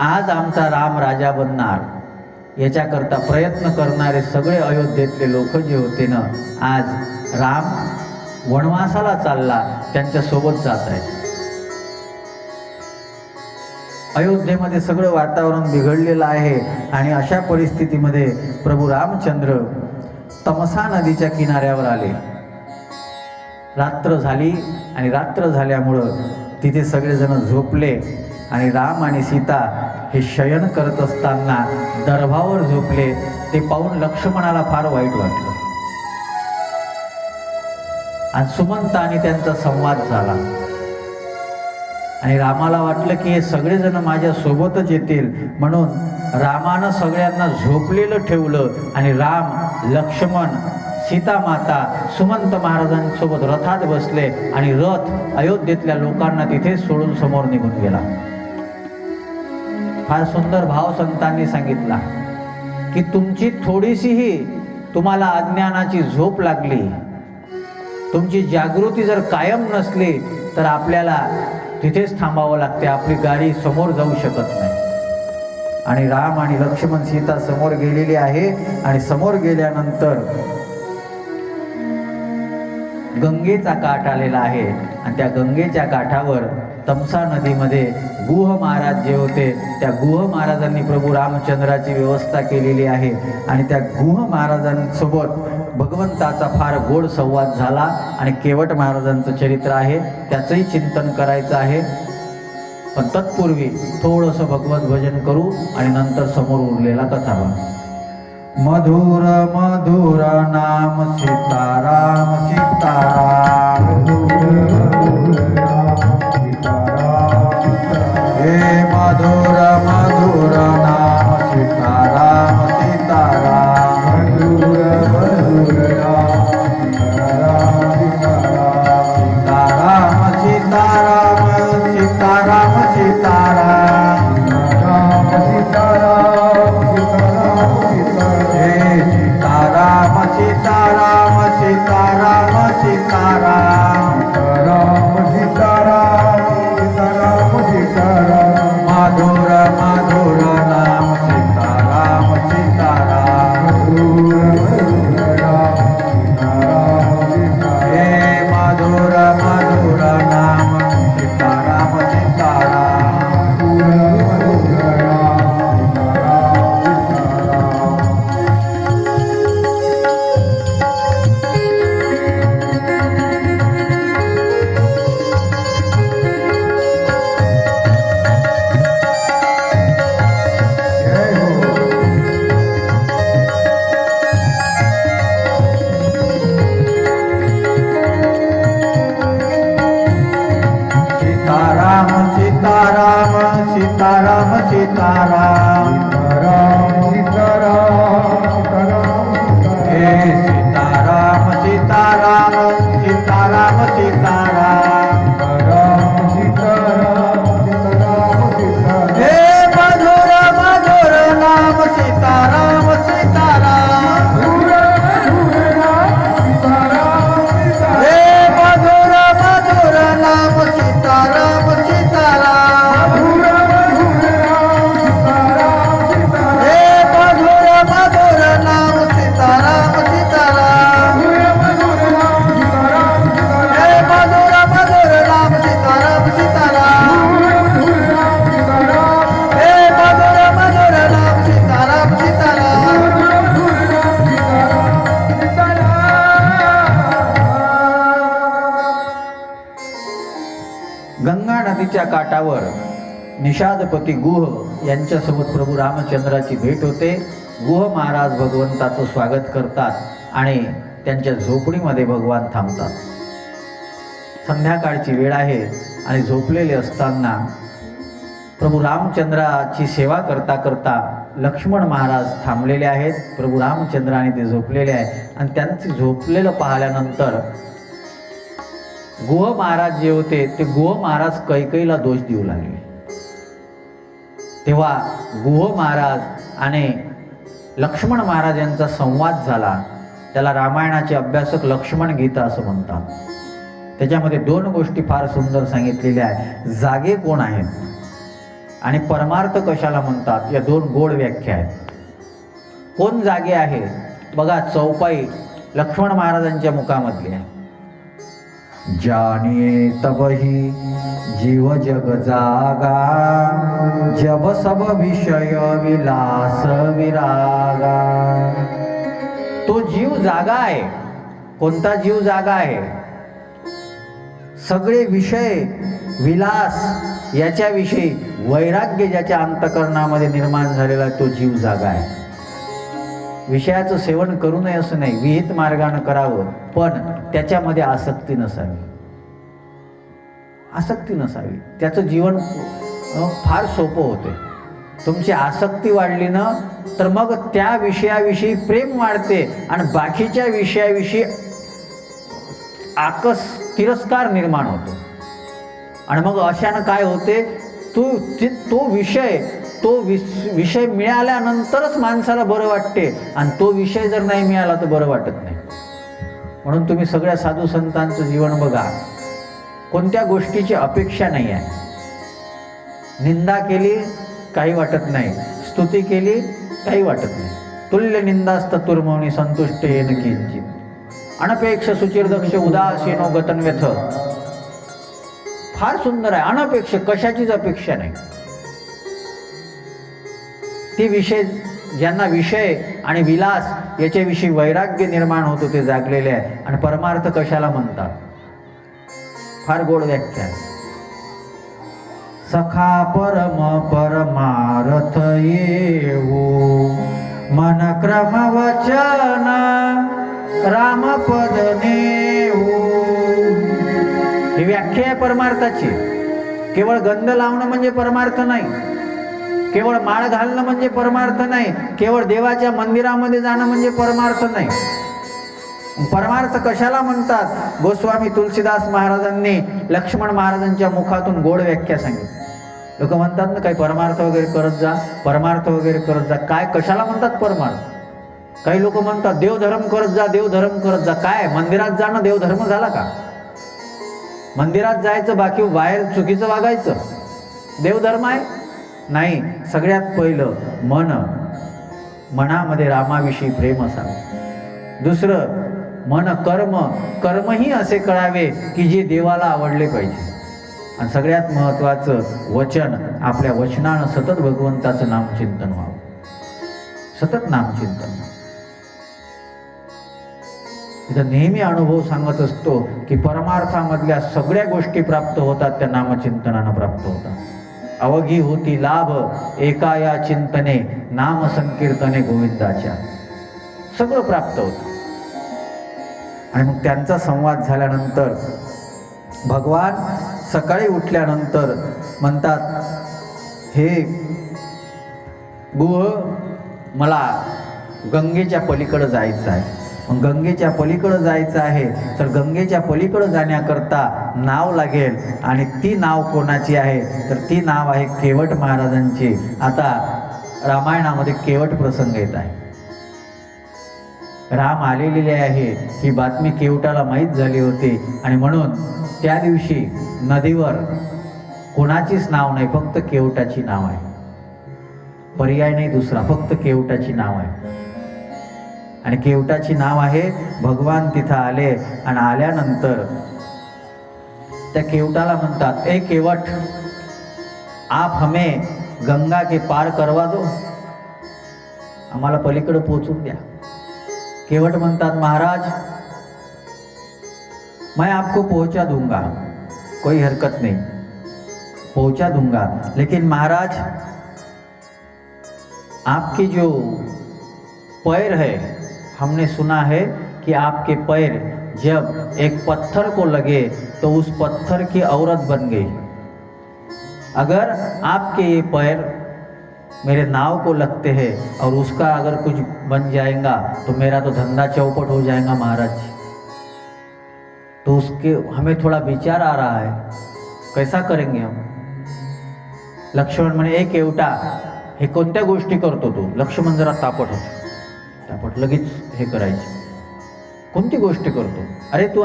आज आमचा राम राजा बनणार याच्याकरता प्रयत्न करणारे सगळे अयोध्येतले लोक जे होते ना, आज राम वनवासाला चालला, त्यांच्या सोबत जात आहे. अयोध्येमध्ये सगळं वातावरण बिघडलेलं आहे आणि अशा परिस्थितीमध्ये प्रभू रामचंद्र तमसा नदीच्या किनाऱ्यावर आले. रात्र झाली आणि रात्र झाल्यामुळं तिथे सगळेजण झोपले आणि राम आणि सीता हे शयन करत असताना दर्भावर झोपले. ते पाहून लक्ष्मणाला फार वाईट वाटलं आणि सुमंत आणि त्यांचा संवाद झाला आणि रामाला वाटलं की हे सगळेजण माझ्या सोबतच येतील, म्हणून रामानं सगळ्यांना झोपलेलं ठेवलं आणि राम, लक्ष्मण, सीता माता सुमंत महाराजांसोबत रथात बसले आणि रथ अयोध्येतल्या लोकांना तिथे सोडून समोर निघून गेला. फार सुंदर भाव संतांनी सांगितला की तुमची थोडीशीही तुम्हाला अज्ञानाची झोप लागली, तुमची जागृती जर कायम नसली तर आपल्याला तिथेच थांबावं लागते, आपली गाडी समोर जाऊ शकत नाही. आणि राम आणि लक्ष्मण सीता समोर गेलेली आहे आणि समोर गेल्यानंतर गंगेचा काठ आलेला आहे आणि त्या गंगेच्या काठावर तमसा नदीमध्ये गुह महाराज जे होते, त्या गुह महाराजांनी प्रभू रामचंद्राची व्यवस्था केलेली आहे आणि त्या गुह महाराजांसोबत भगवंताचा फार गोड संवाद झाला आणि केवट महाराजांचं चरित्र आहे, त्याचंही चिंतन करायचं आहे. पण तत्पूर्वी थोडंसं भगवत भजन करू आणि नंतर समोर उरलेला कथाभाग. मधुर मधुर नाम सीताराम सीताराम, हे मधुर मधुर नाम सीताराम सीताराम, सीताराम सीताराम सीताराम सीताराम, सीताराम सीताराम सीताराम सीताराम सीताराम सीताराम सीताराम सीताराम मधुर मधुर नाम सीताराम सीताराम हे मधुर मधुर नाम सीताराम सीताराम सीताराम सीताराम सीताराम सीताराम हे सीताराम सीताराम सीताराम सीताराम हे मधुर मधुर नाम सीताराम सीताराम हे मधुर मधुर नाम सीताराम सीताराम हे मधुर मधुर नाम सीताराम सीताराम हे मधुर मधुर नाम सीताराम सीताराम हे मधुर मधुर नाम सीताराम सीताराम गंगा नदीच्या काठावर निषादपती गुह यांच्यासोबत प्रभू रामचंद्राची भेट होते. गुह महाराज भगवंताचं स्वागत करतात आणि त्यांच्या झोपडीमध्ये भगवान थांबतात. संध्याकाळची वेळ आहे आणि झोपलेले असताना प्रभू रामचंद्राची सेवा करता करता लक्ष्मण महाराज थांबलेले आहेत. प्रभू रामचंद्र आणि ते झोपलेले आहेत आणि त्यांचे झोपलेलं पाहिल्यानंतर गुह महाराज जे होते ते गुह महाराज कैकेयीला दोष देऊ लागले. तेव्हा गुह महाराज आणि लक्ष्मण महाराज यांचा संवाद झाला. त्याला रामायणाचे अभ्यासक लक्ष्मण गीता असं म्हणतात. त्याच्यामध्ये दोन गोष्टी फार सुंदर सांगितलेल्या आहेत. जागे कोण आहेत आणि परमार्थ कशाला म्हणतात या दोन गोड व्याख्या आहेत. कोण जागे आहे बघा, चौपाई लक्ष्मण महाराजांच्या मुखामधली आहे. जानिए तबही जीव जग जागा, जब सब विषय विलास विरागा. तो जीव जागा आहे. कोणता जीव जागा आहे? सगळे विषय विलास याच्याविषयी वैराग्य ज्याच्या अंतःकरणामध्ये निर्माण झालेला तो जीव जागा आहे. विषयाचं सेवन करू नये असं नाही, विहित मार्गाने करावं, पण त्याच्यामध्ये आसक्ती नसावी. आसक्ती नसावी. त्याचं जीवन फार सोपं होते. तुमची आसक्ती वाढली ना तर मग त्या विषयाविषयी प्रेम वाढते आणि बाकीच्या विषयाविषयी तिरस्कार निर्माण होतो. आणि मग अशानं काय होते, तो विषय मिळाल्यानंतरच माणसाला बरं वाटते आणि तो विषय जर नाही मिळाला तर बरं वाटत नाही. म्हणून तुम्ही सगळ्या साधू संतांचं जीवन बघा, कोणत्या गोष्टीची अपेक्षा नाही आहे. निंदा केली काही वाटत नाही, स्तुती केली काही वाटत नाही. तुल्य निंदास्तुर्मौनी संतुष्ट येन किंचित, अनपेक्ष सुचिरदक्ष उदासीनो गतन्व्यथ. फार सुंदर आहे. अनपेक्ष, कशाचीच अपेक्षा नाही. ते विषय ज्यांना विषय आणि विलास याच्याविषयी वैराग्य निर्माण होतो ते जागलेले आहे. आणि परमार्थ कशाला म्हणतात? फार गोड व्याख्या. सखा परम परमार्थ येऊ, मन क्रम वचन रामपद नेऊ. ही व्याख्या आहे परमार्थाची. केवळ गंध लावणं म्हणजे परमार्थ नाही, केवळ माळ घालणं म्हणजे परमार्थ नाही, केवळ देवाच्या मंदिरामध्ये जाणं म्हणजे परमार्थ नाही. परमार्थ कशाला म्हणतात? गोस्वामी तुलसीदास महाराजांनी लक्ष्मण महाराजांच्या मुखातून गोड व्याख्या सांगितली. लोक म्हणतात ना काही परमार्थ वगैरे करत जा, परमार्थ वगैरे करत जा. काय कशाला म्हणतात परमार्थ? काही लोक म्हणतात देवधर्म करत जा, देवधर्म करत जा. काय मंदिरात जाणं देवधर्म झाला का? मंदिरात जायचं बाकी बाहेर चुकीचं वागायचं देवधर्म आहे? नाही. सगळ्यात पहिलं मनामध्ये रामाविषयी प्रेम असावं. दुसरं मन कर्मही असे करावे की जे देवाला आवडले पाहिजे. आणि सगळ्यात महत्त्वाचं वचन, आपल्या वचनानं सतत भगवंताचं नामचिंतन व्हावं. सतत नामचिंतन. इथं नेहमी अनुभव सांगत असतो की परमार्थामधल्या सगळ्या गोष्टी प्राप्त होतात त्या नामचिंतनानं प्राप्त होतात. अवघी होती लाभ एका या चिंतने, नाम संकीर्तने गोविंदाच्या. सगळं प्राप्त होतं. आणि मग त्यांचा संवाद झाल्यानंतर भगवान सकाळी उठल्यानंतर म्हणतात, हे गुह, मला गंगेच्या पलीकडं जायचं आहे. मग गंगेच्या पलीकडं जायचं आहे तर गंगेच्या पलीकडं जाण्याकरता नाव लागेल. आणि ती नाव कोणाची आहे तर ती नाव आहे केवट महाराजांची. आता रामायणामध्ये केवट प्रसंग येत आहे. राम आलेले आहे ही बातमी केवटाला माहीत झाली होती. आणि म्हणून त्या दिवशी नदीवर कोणाचीच नाव नाही, फक्त केवटाची नाव आहे. पर्याय नाही दुसरा, फक्त केवटाची नाव आहे. आणि केवटाची नाव आहे. भगवान तिथं आले आणि आल्यानंतर त्या केवटाला म्हणतात, ए केवट, आप हमें गंगा के पार करवा दो, आम्हाला पलीकडे पोहोचून द्या. केवट म्हणतात, महाराज मैं आपको पहुंचा दूंगा, कोई हरकत नहीं, पहुंचा दूंगा, लेकिन महाराज आपके जो पैर है, हमने सुना है कि आपके पैर जब एक पत्थर को लगे तो उस पत्थर की औरत बन गई. अगर आपके ये पैर मेरे नाव को लगते हैं और उसका अगर कुछ बन जाएगा तो मेरा तो धंधा चौपट हो जाएगा महाराज जी. तो उसके हमें थोड़ा विचार आ रहा है, कैसा करेंगे हम. लक्ष्मण म्हणे, एक केवटा, हे कोणत्या गोष्टी करतो तू. लक्ष्मण जरा तापट होतो. तापट लगेच हे करायचे, कोणती गोष्टी करतो. अरे तू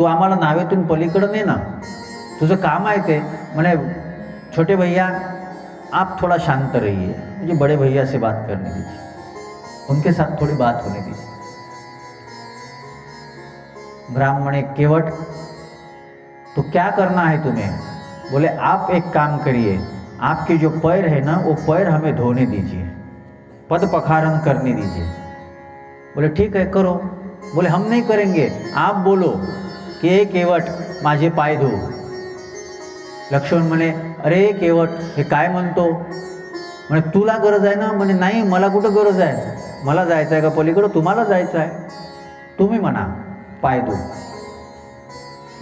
आम्हाला नावेतून पलीकडं ने ना, तुझं काम आहे ते. म्हणे, छोटे भैया आप थोड़ा शांत रहिए, मुझे बड़े भैया से बात करने दीजिए, उनके साथ थोड़ी बात होने दीजिए. ब्राह्मण केवट, तो क्या करना है तुम्हें. बोले, आप एक काम करिए, आपके जो पैर है ना वो पैर हमें धोने दीजिए, पद पखारन करने दीजिए. बोले ठीक है करो. बोले हम नहीं करेंगे, आप बोलो कि ए केवट माझे पाय धो. लक्ष्मण म्हणे, अरे केवट हे काय म्हणतो. म्हणे, तुला गरज आहे ना. म्हणे, नाही मला कुठं गरज आहे, मला जायचं आहे का पलीकडं. तुम्हाला जायचं आहे, तुम्ही म्हणा पाय धो.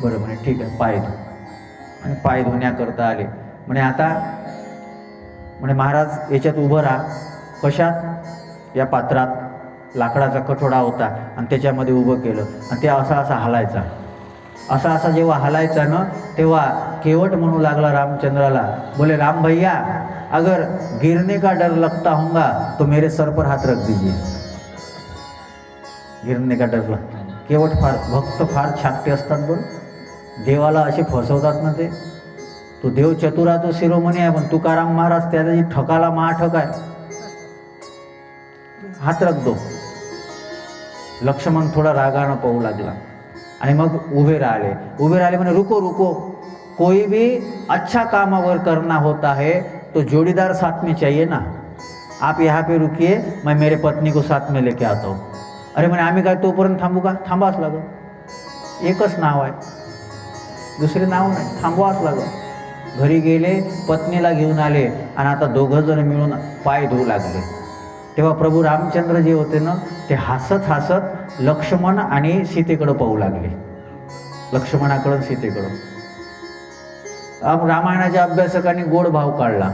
बरं म्हणे, ठीक आहे पाय धो. आणि पाय धुण्याकरता आले. म्हणे, आता म्हणे महाराज याच्यात उभं राहा. कशात. या पात्रात लाकडाचा कठोडा होता आणि त्याच्यामध्ये उभं केलं आणि ते असा हलायचा. असा जेव्हा हलायचा ना तेव्हा केवट म्हणू लागला रामचंद्राला, बोले राम भैया, अगर गिरने का डर लगता होगा तो मेरे सर पर हाथ रख दीजिए. गिरने का डर लगता. केवट भक्त फार छापटे असतात. बोल, देवाला असे फसवतात ना ते. तो देव चतुराचा शिरोमणी आहे, पण तुकाराम महाराज त्याची ठकाला महाठक आहे. हात रख दो. लक्ष्मण थोडा रागानं पाहू लागला आणि मग उभे राहिले. म्हणे, रुको रुको, कोई भी अच्छा काम अगर करना होता है तो जोड़ीदार साथ में चाहिए ना. आप यहाँ पे रुकिए, मैं मेरे पत्नी को साथ में लेके आता हूँ. अरे म्हणे, आम्ही काय तोपर्यंत थांबू का. थांबाच लागल. एकच नाव आहे, दुसरे नाव नाही, थांबवाच लागल. घरी गेले, पत्नीला घेऊन आले आणि आता दोघं जण मिळून पाय धुवू लागले. तेव्हा प्रभू रामचंद्र जे होते ना ते हसत हसत लक्ष्मण आणि सीतेकडं पाहू लागले. लक्ष्मणाकडं सीतेकडं. रामायणाच्या अभ्यासकांनी गोड भाव काढला.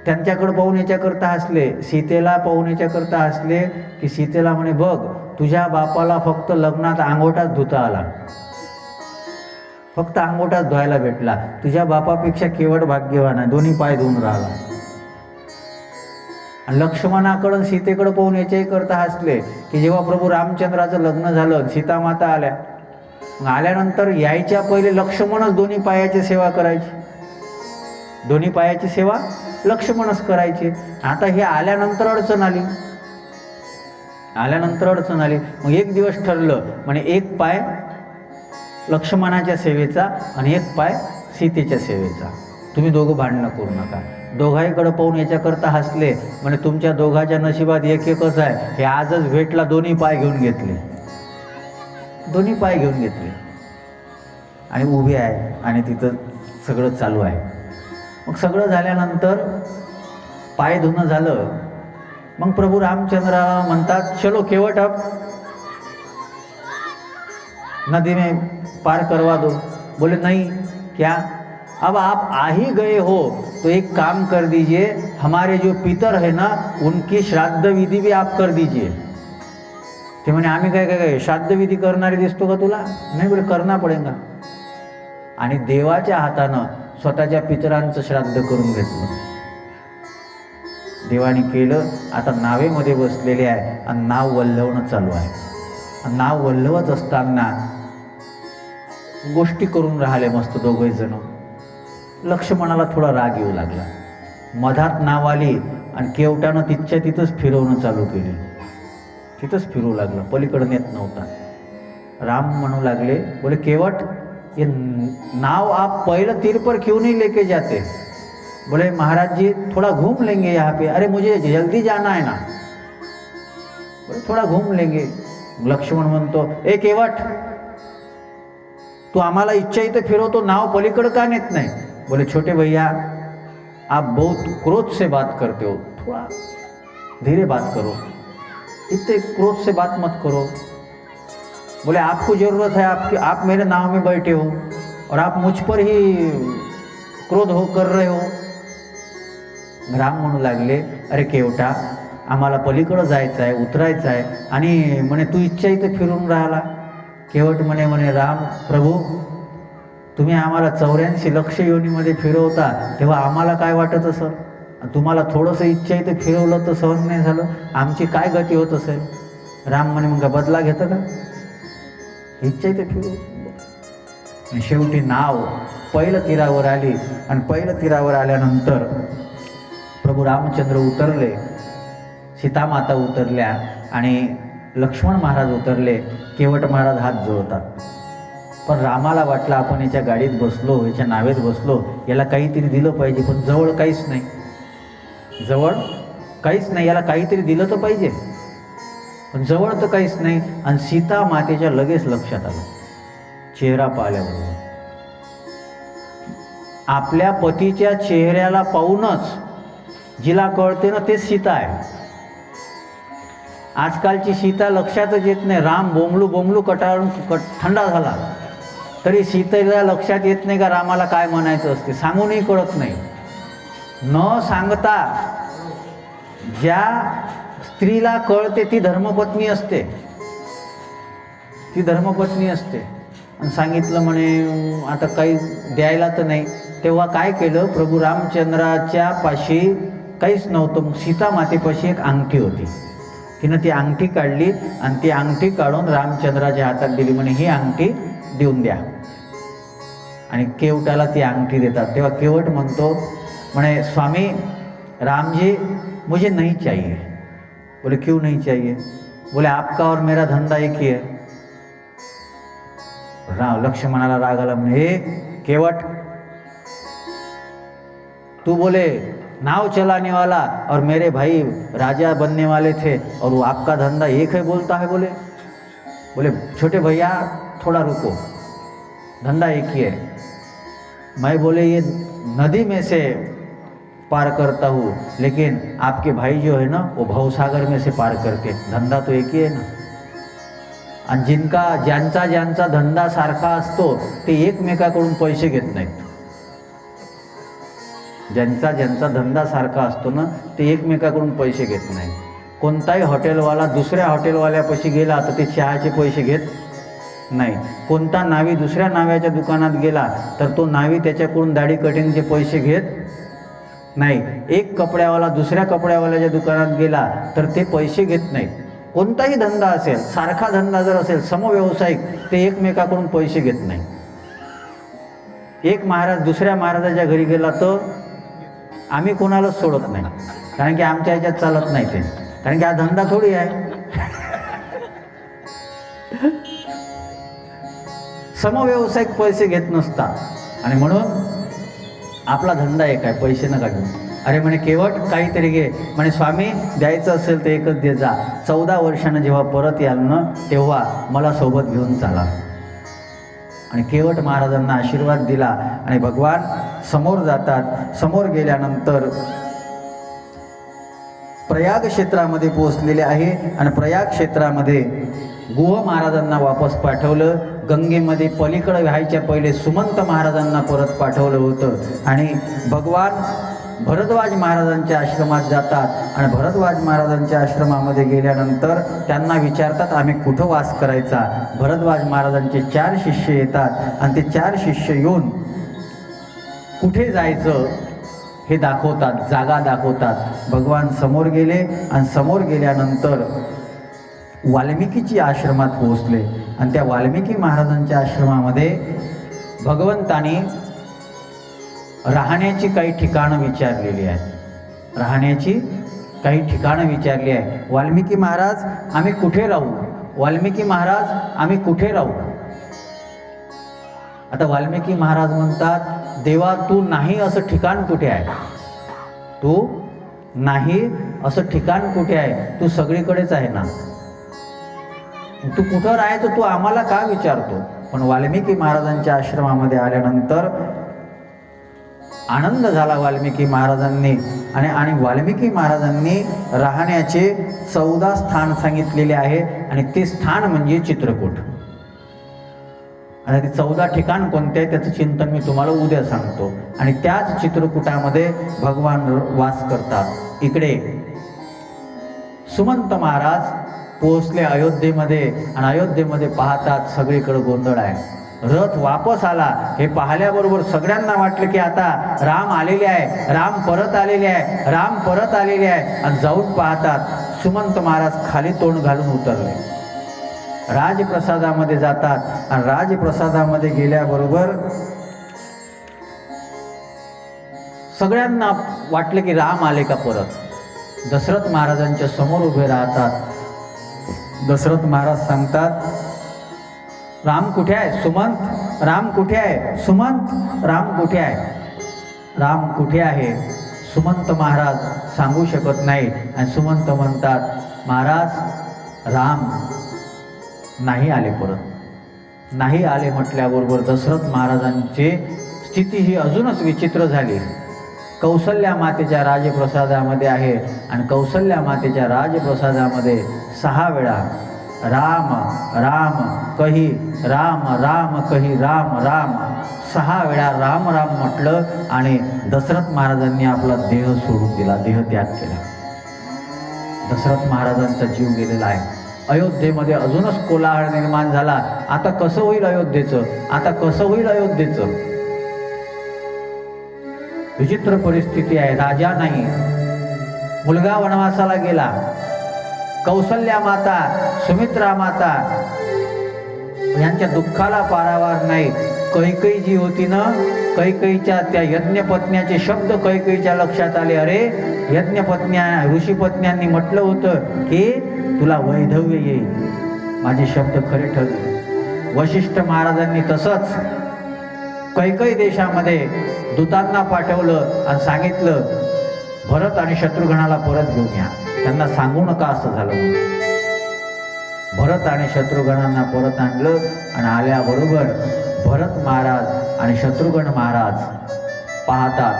त्यांच्याकडं पाहून याच्याकरता हसले, सीतेला पाहून याच्याकरता हसले की सीतेला म्हणे, बघ तुझ्या बापाला फक्त लग्नात अंगोठाच धुता आला, फक्त अंगोठाच धुवायला भेटला. तुझ्या बापापेक्षा केवळ भाग्यवान आहे, दोन्ही पाय धुवून राहिला. आणि लक्ष्मणाकडून सीतेकडं पाहून याच्याही करता हसले की जेव्हा प्रभू रामचंद्राचं लग्न झालं, सीतामाता आल्या, मग आल्यानंतर यायच्या पहिले लक्ष्मणच दोन्ही पायाची सेवा करायची, दोन्ही पायाची सेवा लक्ष्मणच करायची. आता हे आल्यानंतर अडचण आली, आल्यानंतर अडचण आली. मग एक दिवस ठरलं, म्हणे एक पाय लक्ष्मणाच्या सेवेचा आणि एक पाय सीतेच्या सेवेचा. तुम्ही दोघं भांडणं करू नका. दोघांकडे पाहून याच्याकरता हसले, म्हणजे तुमच्या दोघांच्या नशिबात एक एकच आहे. हे आजच भेटला, दोन्ही पाय घेऊन घेतले, दोन्ही पाय घेऊन घेतले आणि उभे आहे आणि तिथं सगळं चालू आहे. मग सगळं झाल्यानंतर पाय धुणं झालं. मग प्रभू रामचंद्र म्हणतात, चलो केवट अब नदी में पार करवा दो. बोले नहीं, क्या, अब आप आ ही गए हो तो एक काम कर दीजिए, हमारे जो पितर है ना उनकी श्राद्ध विधी भी आप कर दीजिए. ते म्हणे आम्ही काय काय काय श्राद्ध विधी करणारे दिसतो का तुला? नाही. बोले करना पडेगा. आणि देवाच्या हातानं स्वतःच्या पितरांचं श्राद्ध करून घेतलं. देवाने केलं. आता नावेमध्ये बसलेले आहे आणि नाव वल्हवणं चालू आहे. आणि नाव वल्हवत असताना गोष्टी करून राहिले मस्त दोघे जण. लक्ष्मणाला थोडा राग येऊ लागला. मधात नाव आली आणि केवटानं तिथच्या तिथंच फिरवणं चालू केली, तिथंच फिरू लागलं, पलीकडं नेत नव्हता. राम म्हणू लागले, बोले केवट ये नाव आप पहले तीर पर क्यों नहीं लेके जाते? बोले महाराज जी थोड़ा घूम लेंगे यहाँ पे. अरे मुझे जल्दी जाना है ना. बोले थोड़ा घूम लेंगे. लक्ष्मण म्हणतो, ए केवट तू आम्हाला इच्छा इथं फिरवतो, नाव पलीकडं का नेत नाही? बोले छोटे भैया आप बहुत क्रोध से बात करते हो, थोड़ा धीरे बात करो, इतने क्रोध से बात मत करो. बोले आपको ज़रूरत है, आप मेरे नाव में बैठे हो और आप मुझ पर ही क्रोध हो कर रहे हो. राम म्हणू लागले, अरे केवटा आम्हाला पलीकडं जायचं आहे, उतरायचं आहे आणि म्हणे तू इच्छा इथं फिरून राहिला. केवट म्हणे राम प्रभू तुम्ही आम्हाला 84 लक्ष योनीमध्ये फिरवता तेव्हा आम्हाला काय वाटत असं, तुम्हाला थोडंसं इच्छा इथं फिरवलं तर सहन नाही झालं, आमची काय गती होत असेल. राम म्हणे मग बदला घेतं का, इच्छा इथं फिरव. शेवटी नाव पहिलं तीरावर आली आणि पहिलं तीरावर आल्यानंतर प्रभू रामचंद्र उतरले, सीतामाता उतरल्या आणि लक्ष्मण महाराज उतरले. केवट महाराज हात जोडतात. पण रामाला वाटलं आपण याच्या गाडीत बसलो, याच्या नावेत बसलो, याला काहीतरी दिलं पाहिजे, पण जवळ काहीच नाही, जवळ काहीच नाही, याला काहीतरी दिलं तर पाहिजे, पण जवळ तर काहीच नाही. आणि सीता मातेच्या लगेच लक्षात आलं, चेहरा पाहिल्याबरोबर आपल्या पतीच्या चेहऱ्याला पाहूनच जिला कळते ना तेच सीता आहे. आजकालची सीता लक्षातच येत नाही. राम बोंबलू बोंबलू कटाळून थंडा झाला तरी सीतेला लक्षात येत नाही का रामाला काय म्हणायचं असते, सांगूनही कळत नाही. न सांगता ज्या स्त्रीला कळते ती धर्मपत्नी असते, ती धर्मपत्नी असते. आणि सांगितलं म्हणे आता काही द्यायला तर नाही. तेव्हा काय केलं, प्रभू रामचंद्राच्या पाशी काहीच नव्हतं. मग सीता मातेपाशी एक अंगठी होती, तिनं ती अंगठी काढली आणि ती अंगठी काढून रामचंद्राच्या हातात दिली. म्हणे ही अंगठी देऊन द्या. आणि केवटाला ती अंगठी देतात. तेव्हा केवट म्हणतो, म्हणे स्वामी राम जी मुझे नहीं चाहिए. बोले क्यों नहीं चाहिए? बोले आपका और मेरा धंधा एक ही है. लक्ष्मणाला राग आला. म्हणे हे केवट तू बोले नाव चलाने वाला और मेरे भाई राजा बनने वाले थे और वो आपका धंधा एक है बोलता है. बोले छोटे भैया थोड़ा रुको, धंधा एक ही है. मैं बोले ये नदी में से पार करता हूँ, लेकिन आपके भाई जो है ना वो भवसागर में से पार करते, धंदा तो एक ही आहे ना. आणि ज्यांचा धंदा सारखा असतो ते एकमेकाकडून पैसे घेत नाहीत. ज्यांचा धंदा सारखा असतो ना ते एकमेकाकडून पैसे घेत नाही. कोणताही हॉटेलवाला दुसऱ्या हॉटेलवाल्यापाशी गेला तर ते चहाचे पैसे घेत नाही. कोणता नावी दुसऱ्या नाव्याच्या दुकानात गेला तर तो नावी त्याच्याकडून दाढी कटिंगचे पैसे घेत नाही, एक कपड्यावाला दुसऱ्या कपड्यावाल्याच्या दुकानात गेला तर ते पैसे घेत नाहीत. कोणताही धंदा असेल, सारखा धंदा जर असेल, समव्यावसायिक, ते एकमेकाकडून पैसे घेत नाही. एक महाराज दुसऱ्या महाराजाच्या घरी गेला तर आम्ही कोणालाच सोडत नाही, कारण की आमच्या ह्याच्यात चालत नाही ते, कारण की हा धंदा थोडी आहे. समव्यावसायिक पैसे घेत नसतात आणि म्हणून आपला धंदा एक आहे, पैसे नका घेऊ. अरे म्हणे केवट काहीतरी घे, म्हणे स्वामी द्यायचं असेल तर एकच दे जा. 14 वर्षानं जेव्हा परत याल ना तेव्हा मला सोबत घेऊन चाला. आणि केवट महाराजांना आशीर्वाद दिला आणि भगवान समोर जातात. समोर गेल्यानंतर प्रयाग क्षेत्रामध्ये पोहोचलेले आहे आणि प्रयाग क्षेत्रामध्ये गुह महाराजांना वापस पाठवलं. गंगेमध्ये पलीकडे व्हायच्या पहिले सुमंत महाराजांना परत पाठवलं होतं आणि भगवान भरद्वाज महाराजांच्या आश्रमात जातात आणि भरद्वाज महाराजांच्या आश्रमामध्ये गेल्यानंतर त्यांना विचारतात आम्ही कुठं वास करायचा. भरद्वाज महाराजांचे 4 शिष्य येतात आणि ते 4 शिष्य येऊन कुठे जायचं हे दाखवतात, जागा दाखवतात. भगवान समोर गेले आणि समोर गेल्यानंतर वाल्मिकीची आश्रमात पोहोचले आणि त्या वाल्मिकी महाराजांच्या आश्रमामध्ये भगवंतानी राहण्याची काही ठिकाणं विचारलेली आहेत. राहण्याची काही ठिकाणं विचारली आहे. वाल्मिकी महाराज आम्ही कुठे राहू, वाल्मिकी महाराज आम्ही कुठे राहू. आता वाल्मिकी महाराज म्हणतात देवा तू नाही असं ठिकाण कुठे आहे, तू नाही असं ठिकाण कुठे आहे, तू सगळीकडेच आहे ना, तू कुठं राहायचं तू आम्हाला का विचारतो. पण वाल्मिकी महाराजांच्या आश्रमामध्ये आल्यानंतर आनंद झाला वाल्मिकी महाराजांनी आणि वाल्मिकी महाराजांनी राहण्याचे 14 स्थान सांगितलेले आहे आणि ते स्थान म्हणजे चित्रकूट. आता ते 14 ठिकाण कोणते आहे त्याचं चिंतन मी तुम्हाला उद्या सांगतो. आणि त्याच चित्रकूटामध्ये भगवान वास करतात. इकडे सुमंत महाराज पोहोचले अयोध्येमध्ये आणि अयोध्येमध्ये पाहतात सगळीकडे गोंधळ आहे. रथ वापस आला हे पाहिल्याबरोबर सगळ्यांना वाटलं की आता राम आलेले आहे, राम परत आलेले आहे, राम परत आलेले आहे. आणि जाऊन पाहतात सुमंत महाराज खाली तोंड घालून उतरले. राजप्रसादामध्ये जातात आणि राजप्रसादामध्ये गेल्याबरोबर सगळ्यांना वाटलं की राम आले का परत. दशरथ महाराजांच्या समोर उभे राहतात. दशरथ महाराज सांगतात राम कुठे आहे सुमंत, राम कुठे आहे सुमंत, राम कुठे आहे, राम कुठे आहे. सुमंत महाराज सांगू शकत नाही आणि सुमंत म्हणतात महाराज राम नाही आले परत. नाही आले म्हटल्याबरोबर दशरथ महाराजांची स्थिती ही अजूनच विचित्र झाली. कौसल्या मातेच्या राजप्रसादामध्ये आहे आणि कौसल्या मातेच्या राजप्रसादामध्ये 6 वेळा राम राम कही, राम राम कही, राम राम, 6 वेळा राम राम म्हटलं आणि दशरथ महाराजांनी आपला देह सोडून दिला, देहत्याग केला. दशरथ महाराजांचा जीव गेलेला आहे. अयोध्येमध्ये अजूनच कोलाहल निर्माण झाला. आता कसं होईल अयोध्येचं, आता कसं होईल अयोध्येचं. विचित्र परिस्थिती आहे. राजा नाही, मुलगा वनवासाला गेला. कौसल्या माता, सुमित्रा माता यांच्या दुःखाला पारावार नाही. कैकई जी होती ना, कैकईच्या त्या यज्ञपत्न्याचे शब्द कैकईच्या लक्षात आले. अरे यज्ञपत्न्या ऋषीपत्न्यांनी म्हटलं होतं की तुला वैधव्य येईल, माझे शब्द खरे ठरले. वशिष्ठ महाराजांनी तसंच कैकई देशामध्ये दूतांना पाठवलं आणि सांगितलं भरत आणि शत्रुघ्नाला परत घेऊन या, त्यांना सांगू नका असं झालं. भरत आणि शत्रुघ्नांना परत आणलं आणि आल्याबरोबर भरत महाराज आणि शत्रुघ्न महाराज पाहतात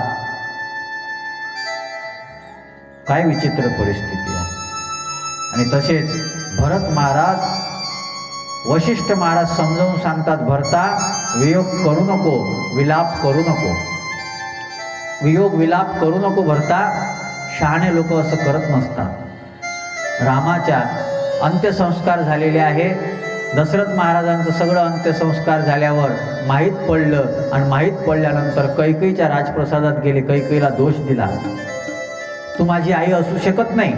काय विचित्र परिस्थिती आहे. आणि तसेच भरत महाराज वशिष्ठ महाराज समजावून सांगतात भरता वियोग करू नको, विलाप करू नको, वियोग विलाप करू नको भरता. शहाणे लोक असं करत नसतात. रामाच्या अंत्यसंस्कार झालेले आहे. दशरथ महाराजांचं सगळं अंत्यसंस्कार झाल्यावर माहीत पडलं आणि माहीत पडल्यानंतर कैकेयीच्या राजप्रसादात गेले. कैकेयीला दोष दिला, तू माझी आई असू शकत नाही,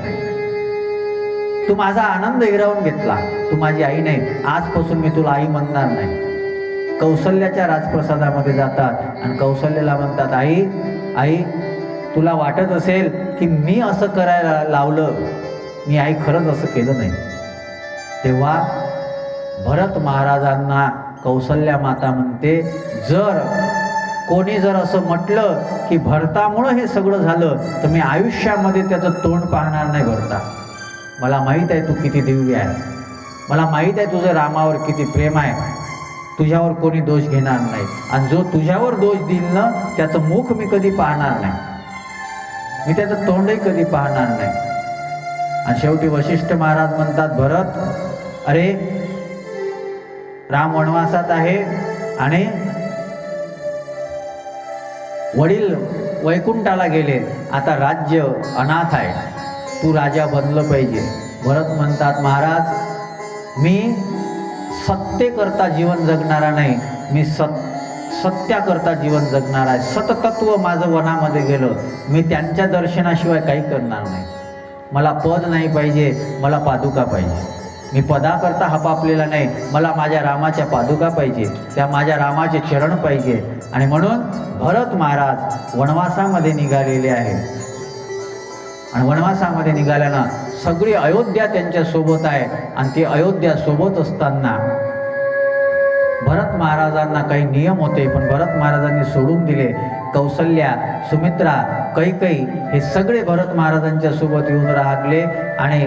तू माझा आनंद हिरावून घेतला, तू माझी आई नाही, आजपासून मी तुला आई म्हणणार नाही. कौसल्याच्या राजप्रसादामध्ये जातात आणि कौसल्याला म्हणतात, आई आई तुला वाटत असेल की मी असं करायला लावलं, मी आई खरंच असं केलं नाही. तेव्हा भरत महाराजांना कौसल्या माता म्हणते, कोणी जर असं म्हटलं की भरतामुळं हे सगळं झालं तर मी आयुष्यामध्ये त्याचं तोंड पाहणार नाही. भरता, मला माहीत आहे तू किती दिव्य आहे, मला माहीत आहे तुझं रामावर किती प्रेम आहे, तुझ्यावर कोणी दोष घेणार नाही आणि जो तुझ्यावर दोष देईल ना त्याचं मुख मी कधी पाहणार नाही, मी त्याचं तोंडही कधी पाहणार नाही. आणि शेवटी वशिष्ठ महाराज म्हणतात, भरत अरे राम वनवासात आहे आणि वडील वैकुंठाला गेले, आता राज्य अनाथ आहे, तू राजा बनलं पाहिजे. भरत म्हणतात, महाराज मी सत्तेकरता जीवन जगणारा नाही, मी सत्याकरता जीवन जगणार आहे. सततत्व माझं वनामध्ये गेलं, मी त्यांच्या दर्शनाशिवाय काही करणार नाही. मला पद नाही पाहिजे, मला पादुका पाहिजे. मी पदाकरता हपापलेला नाही, मला माझ्या रामाच्या पादुका पाहिजे, त्या माझ्या रामाचे चरण पाहिजे. आणि म्हणून भरत महाराज वनवासामध्ये निघालेले आहे. आणि वनवासामध्ये निघाल्यानं सगळी अयोध्या त्यांच्या सोबत आहे. आणि ती अयोध्या सोबत असताना भरत महाराजांना काही नियम होते, पण भरत महाराजांनी सोडून दिले. कौसल्या, सुमित्रा, कैकेयी हे सगळे भरत महाराजांच्या सोबत येऊन राहले. आणि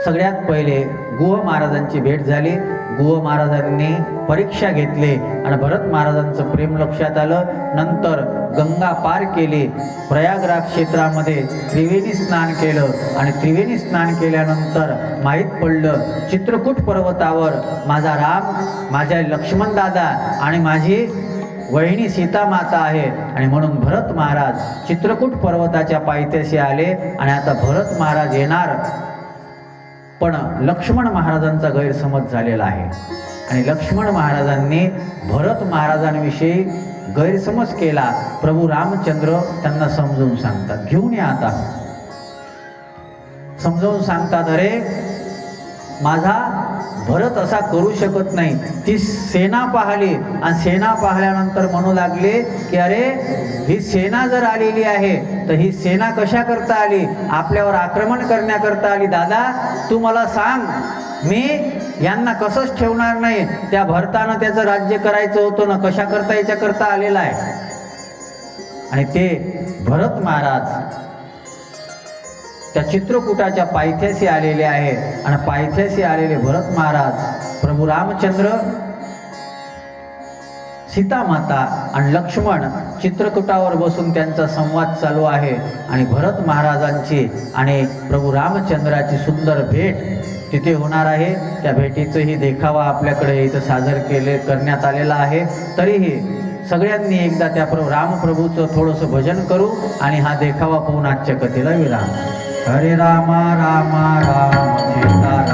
सगळ्यात पहिले गुह महाराजांची भेट झाली. गुह महाराजांनी परीक्षा घेतली आणि भरत महाराजांचं प्रेम लक्षात आलं. नंतर गंगा पार केली, प्रयागराज क्षेत्रामध्ये त्रिवेणी स्नान केलं. आणि त्रिवेणी स्नान केल्यानंतर माहीत पडलं चित्रकूट पर्वतावर माझा राम, माझ्या लक्ष्मण दादा आणि माझी वहिनी सीता माता आहे. आणि म्हणून भरत महाराज चित्रकूट पर्वताच्या पायथ्याशी आले. आणि आता भरत महाराज येणार, पण लक्ष्मण महाराजांचा गैरसमज झालेला आहे. आणि लक्ष्मण महाराजांनी भरत महाराजांविषयी गैरसमज केला. प्रभू रामचंद्र त्यांना समजावून सांगतात, घेऊन या. आता समजावून सांगतात, अरे माझा भरत असा करू शकत नाही. ती सेना पाहिली आणि सेना पाहिल्यानंतर म्हणू लागले की अरे ही सेना जर आलेली आहे तर ही सेना कशा करता आली, आपल्यावर आक्रमण करण्याकरता आली. दादा तू मला सांग, मी यांना कसंच ठेवणार नाही. त्या भरतानं त्याचं राज्य करायचं होतं ना, कशा करता याच्याकरता आलेला आहे. आणि ते भरत महाराज त्या चित्रकूटाच्या पायथ्याशी आलेले आहे. आणि पायथ्याशी आलेले भरत महाराज प्रभू रामचंद्र, सीता माता आणि लक्ष्मण चित्रकूटावर बसून त्यांचा संवाद चालू आहे. आणि भरत महाराजांची आणि प्रभू रामचंद्राची सुंदर भेट तिथे होणार आहे. त्या भेटीचंही देखावा आपल्याकडे इथं सादर करण्यात आलेला आहे. तरीही सगळ्यांनी एकदा त्या रामप्रभूचं थोडंसं भजन करू आणि हा देखावा पाहून आजच्या कथेला विराम. हरे रामा रामा राम सीता